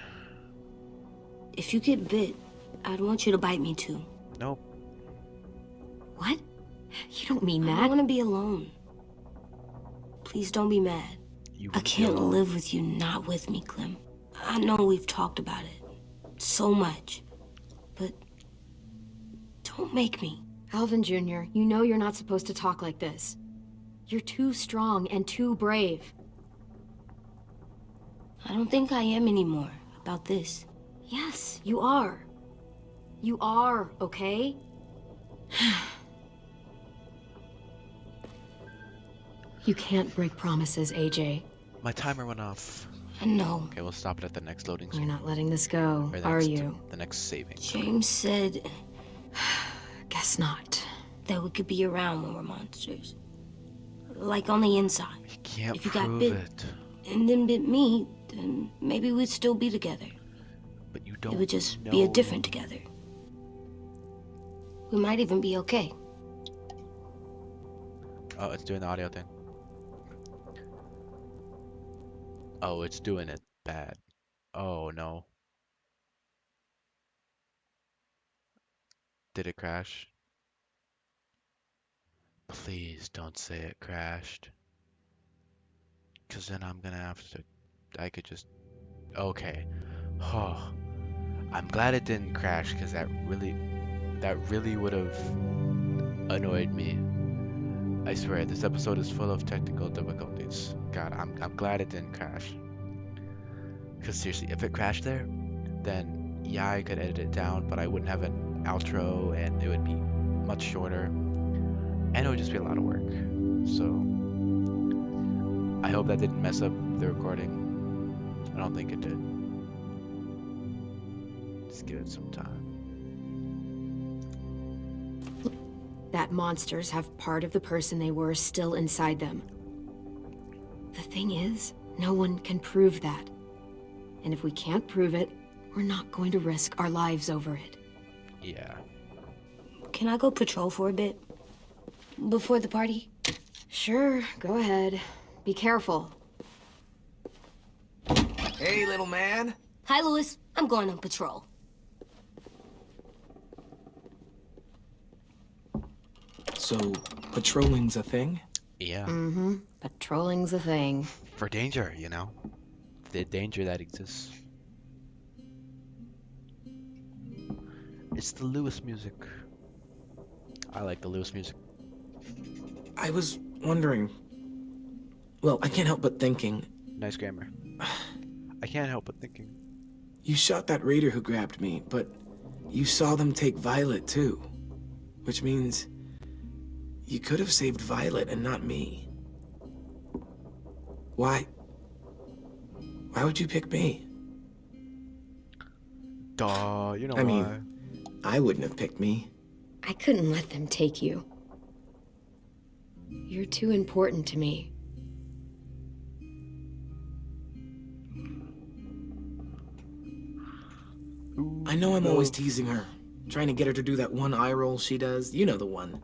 If you get bit, I'd want you to bite me too. Nope. What? You don't mean I that. want to be alone. Please don't be mad. You I wouldn't be can't alone. live with you not with me, Clem. I know we've talked about it so much, but don't make me. Alvin Jr., you know you're not supposed to talk like this. You're too strong and too brave. I don't think I am anymore about this. Yes, you are. You are, okay? You can't break promises, AJ. My timer went off. I know. Okay, we'll stop it at the next loading You're screen. not letting this go, Or the are next- you? The next saving. James said Guess not. that we could be around when we're monsters. Like on the inside. You can't If you got prove bit- it. And then bit me, then maybe we'd still be together. But you don't It would just know. be a different together. We might even be okay. Oh, it's doing the audio thing. Oh, it's doing it bad. Oh no. Did it crash? Please don't say it crashed. Cause then I'm gonna have to, I could just, okay. Oh, I'm glad it didn't crash because that really would have annoyed me. I swear, this episode is full of technical difficulties. God, I'm glad it didn't crash. Because seriously, if it crashed there, then yeah, I could edit it down, but I wouldn't have an outro, and it would be much shorter, and it would just be a lot of work. So, I hope that didn't mess up the recording. I don't think it did. Just give it some time. That monsters have part of the person they were still inside them. The thing is, no one can prove that. And if we can't prove it, we're not going to risk our lives over it. Yeah. Can I go patrol for a bit? Before the party? Sure, go ahead. Be careful. Hey, little man. Hi, Louis. I'm going on patrol. So, patrolling's a thing? Yeah. Mm-hmm. Patrolling's a thing. For danger, you know? The danger that exists. It's the Lewis music. I like the Lewis music. I was wondering... Well, I can't help but thinking... Nice grammar. I can't help but thinking. You shot that raider who grabbed me, but you saw them take Violet too. Which means... you could have saved Violet and not me. Why? Why would you pick me? Duh, you know I why. mean, I wouldn't have picked me. I couldn't let them take you. You're too important to me. I know I'm always teasing her, trying to get her to do that one eye roll she does. You know the one,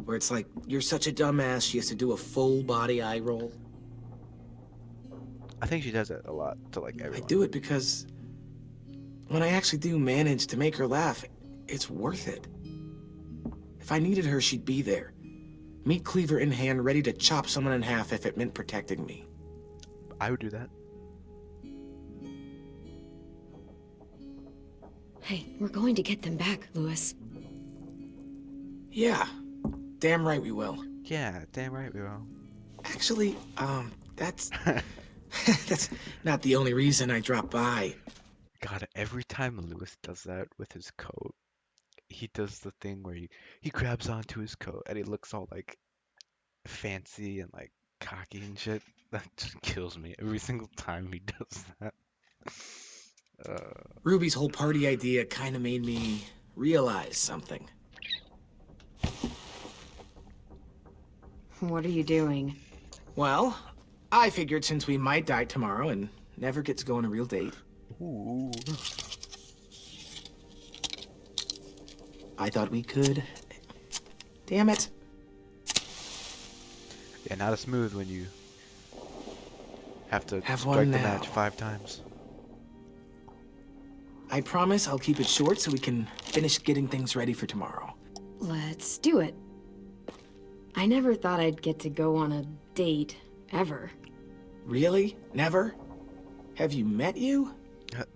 where it's like, you're such a dumbass, she has to do a full body eye roll. I think she does it a lot to like I everyone. do it because when I actually do manage to make her laugh, it's worth it. If I needed her, she'd be there. Meat cleaver in hand, ready to chop someone in half if it meant protecting me. I would do that. Hey, we're going to get them back, Louis. Yeah, damn right we will. Yeah, damn right we will. Actually, that's... that's not the only reason I dropped by. God, every time Lewis does that with his coat, he does the thing where he grabs onto his coat and he looks all like fancy and like cocky and shit. That just kills me every single time he does that. Ruby's whole party idea kind of made me realize something. What are you doing? Well, I figured since we might die tomorrow and never get to go on a real date, Ooh. I thought we could. Damn it. Yeah, not as smooth when you have to Have one strike the now. match 5 times. I promise I'll keep it short so we can finish getting things ready for tomorrow. Let's do it. I never thought I'd get to go on a date, ever. Really? Never? Have you met you?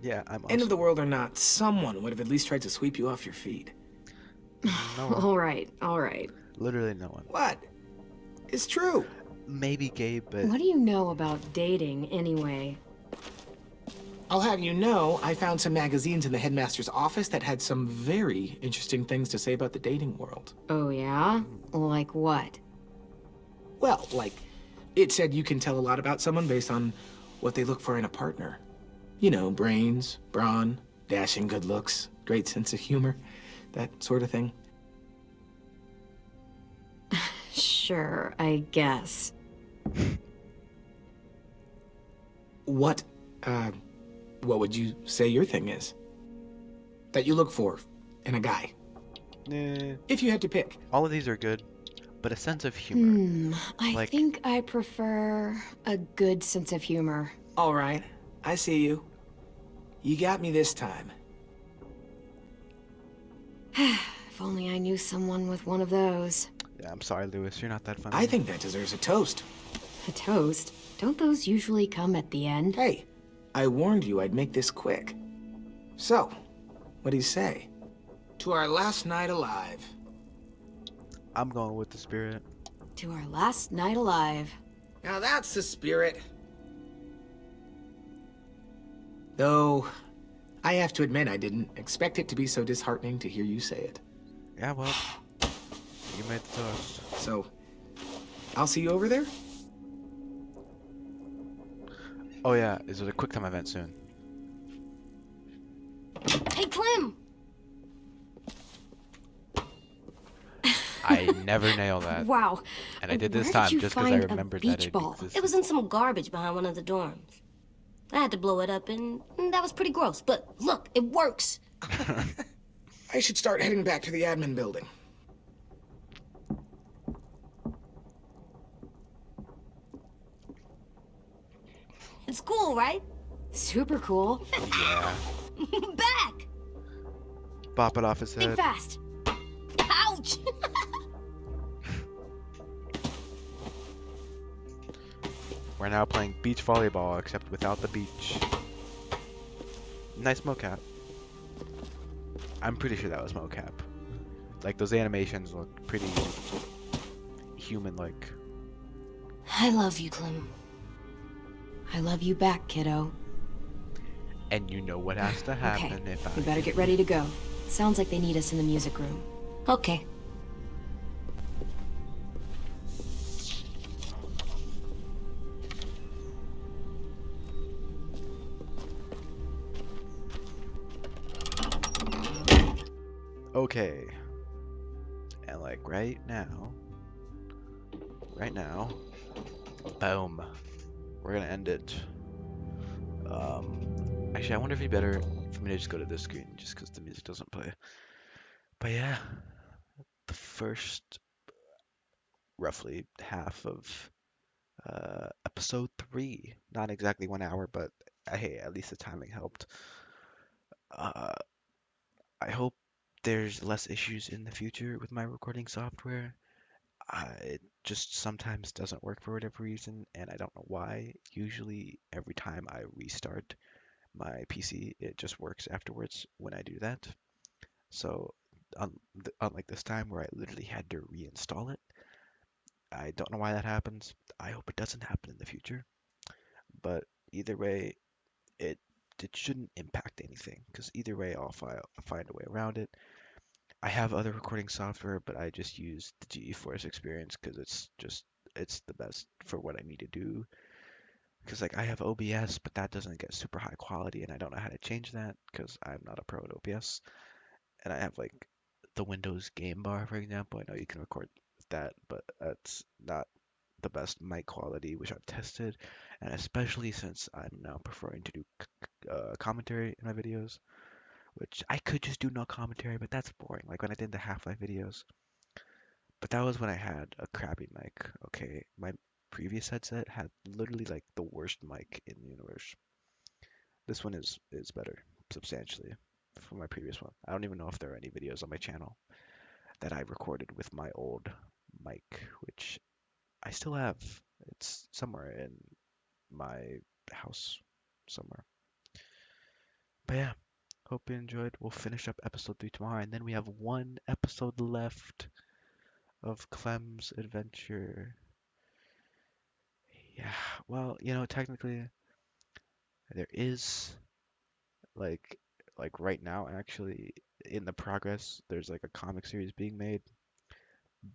Yeah, I'm End of awesome. the world or not, someone would have at least tried to sweep you off your feet. No one. All right, all right. Literally no one. What? It's true. Maybe Gabe, but What do you know about dating, anyway? I'll have you know, I found some magazines in the headmaster's office that had some very interesting things to say about the dating world. Oh, yeah? Like what? Well, like, it said you can tell a lot about someone based on what they look for in a partner. You know, brains, brawn, dashing good looks, great sense of humor, that sort of thing. Sure, I guess. What, what would you say your thing is? That you look for in a guy? If you had to pick. all of these are good. But a sense of humor. I Like- think I prefer a good sense of humor. All right, I see you. You got me this time. If only I knew someone with one of those. Yeah, I'm sorry, Lewis. You're not that funny. I think that deserves a toast. A toast? Don't those usually come at the end? Hey, I warned you I'd make this quick. So, what do you say? To our last night alive. I'm going with the spirit. To our last night alive. Now that's the spirit. Though, I have to admit I didn't expect it to be so disheartening to hear you say it. Yeah, well, you made the toast. So, I'll see you over there? Oh yeah, is it a quick time event soon? Hey, Clem! I never nail that. Wow. And I did this Where time you just because I find a remembered beach that it ball? existed. It was in some garbage behind one of the dorms. I had to blow it up, and that was pretty gross. But look, it works. I should start heading back to the admin building. It's cool, right? Super cool. Yeah. Back! Bop it off his Think head. fast. Ouch! We're now playing beach volleyball, except without the beach. Nice mocap. I'm pretty sure that was mocap. Like, those animations look pretty human-like. I love you, Clem. I love you back, kiddo. And you know what has to happen Okay, if I... we better get ready to go. Sounds like they need us in the music room. Okay. Okay. And like right now, boom. We're gonna end it. Actually, I wonder if it'd be better for me to just go to this screen just because the music doesn't play. But yeah, the first roughly half of episode 3. Not exactly 1 hour, but hey, at least the timing helped. Uh, I hope there's less issues in the future with my recording software. It just sometimes doesn't work for whatever reason, and I don't know why. Usually, every time I restart my PC, it just works afterwards when I do that. So, unlike this time where I literally had to reinstall it, I don't know why that happens. I hope it doesn't happen in the future. But either way, it it shouldn't impact anything because either way, I'll find a way around it. I have other recording software, but I just use the GeForce Experience because it's the best for what I need to do. Because like I have OBS, but that doesn't get super high quality, and I don't know how to change that because I'm not a pro at OBS. And I have like the Windows Game Bar, for example. I know you can record with that, but that's not the best mic quality, which I've tested, and especially since I'm now preferring to do commentary in my videos, which I could just do no commentary, but that's boring. Like when I did the Half-Life videos, but that was when I had a crappy mic. Okay, my previous headset had literally like the worst mic in the universe. This one is better substantially from my previous one. I don't even know if there are any videos on my channel that I recorded with my old mic, which I still have. It's somewhere in my house somewhere. But yeah, hope you enjoyed. We'll finish up episode 3 tomorrow, and then we have one episode left of Clem's adventure. Yeah, well, technically there is like right now actually in the progress there's like a comic series being made,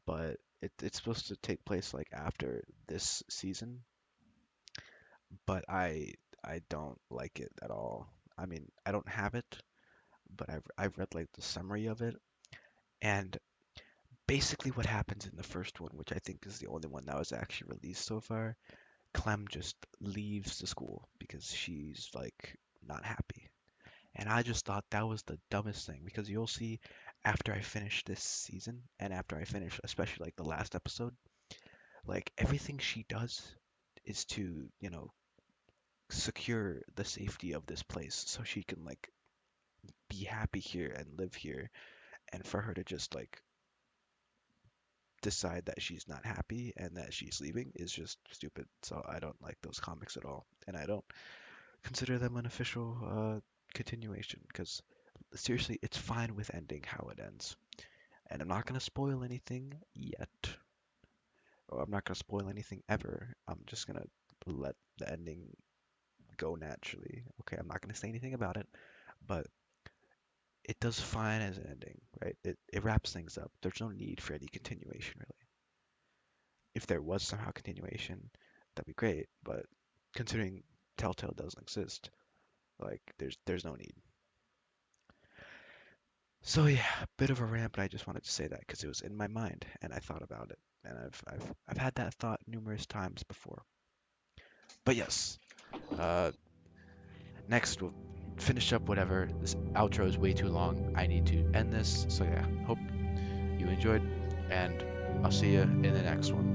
but it's supposed to take place like after this season, but I don't like it at all. I mean, I don't have it, but I've read like the summary of it, and basically what happens in the first one, which I think is the only one that was actually released so far, Clem just leaves the school because she's like not happy. And I just thought that was the dumbest thing because you'll see after I finish this season and after I finish especially like the last episode, like everything she does is to, secure the safety of this place so she can like be happy here and live here, and for her to just like decide that she's not happy and that she's leaving is just stupid. So I don't like those comics at all, and I don't consider them an official continuation because seriously, it's fine with ending how it ends. And I'm not going to spoil anything yet, or I'm not going to spoil anything ever. I'm just going to let the ending go naturally. Okay, I'm not going to say anything about it, but it does fine as an ending, right? It wraps things up. There's no need for any continuation, really. If there was somehow continuation, that'd be great, but considering Telltale doesn't exist, like there's no need. So yeah, bit of a rant, but I just wanted to say that because it was in my mind and I thought about it, and I've had that thought numerous times before. But yes, uh, next we'll finish up whatever. This outro is way too long. I need to end this. So yeah, hope you enjoyed, and I'll see you in the next one.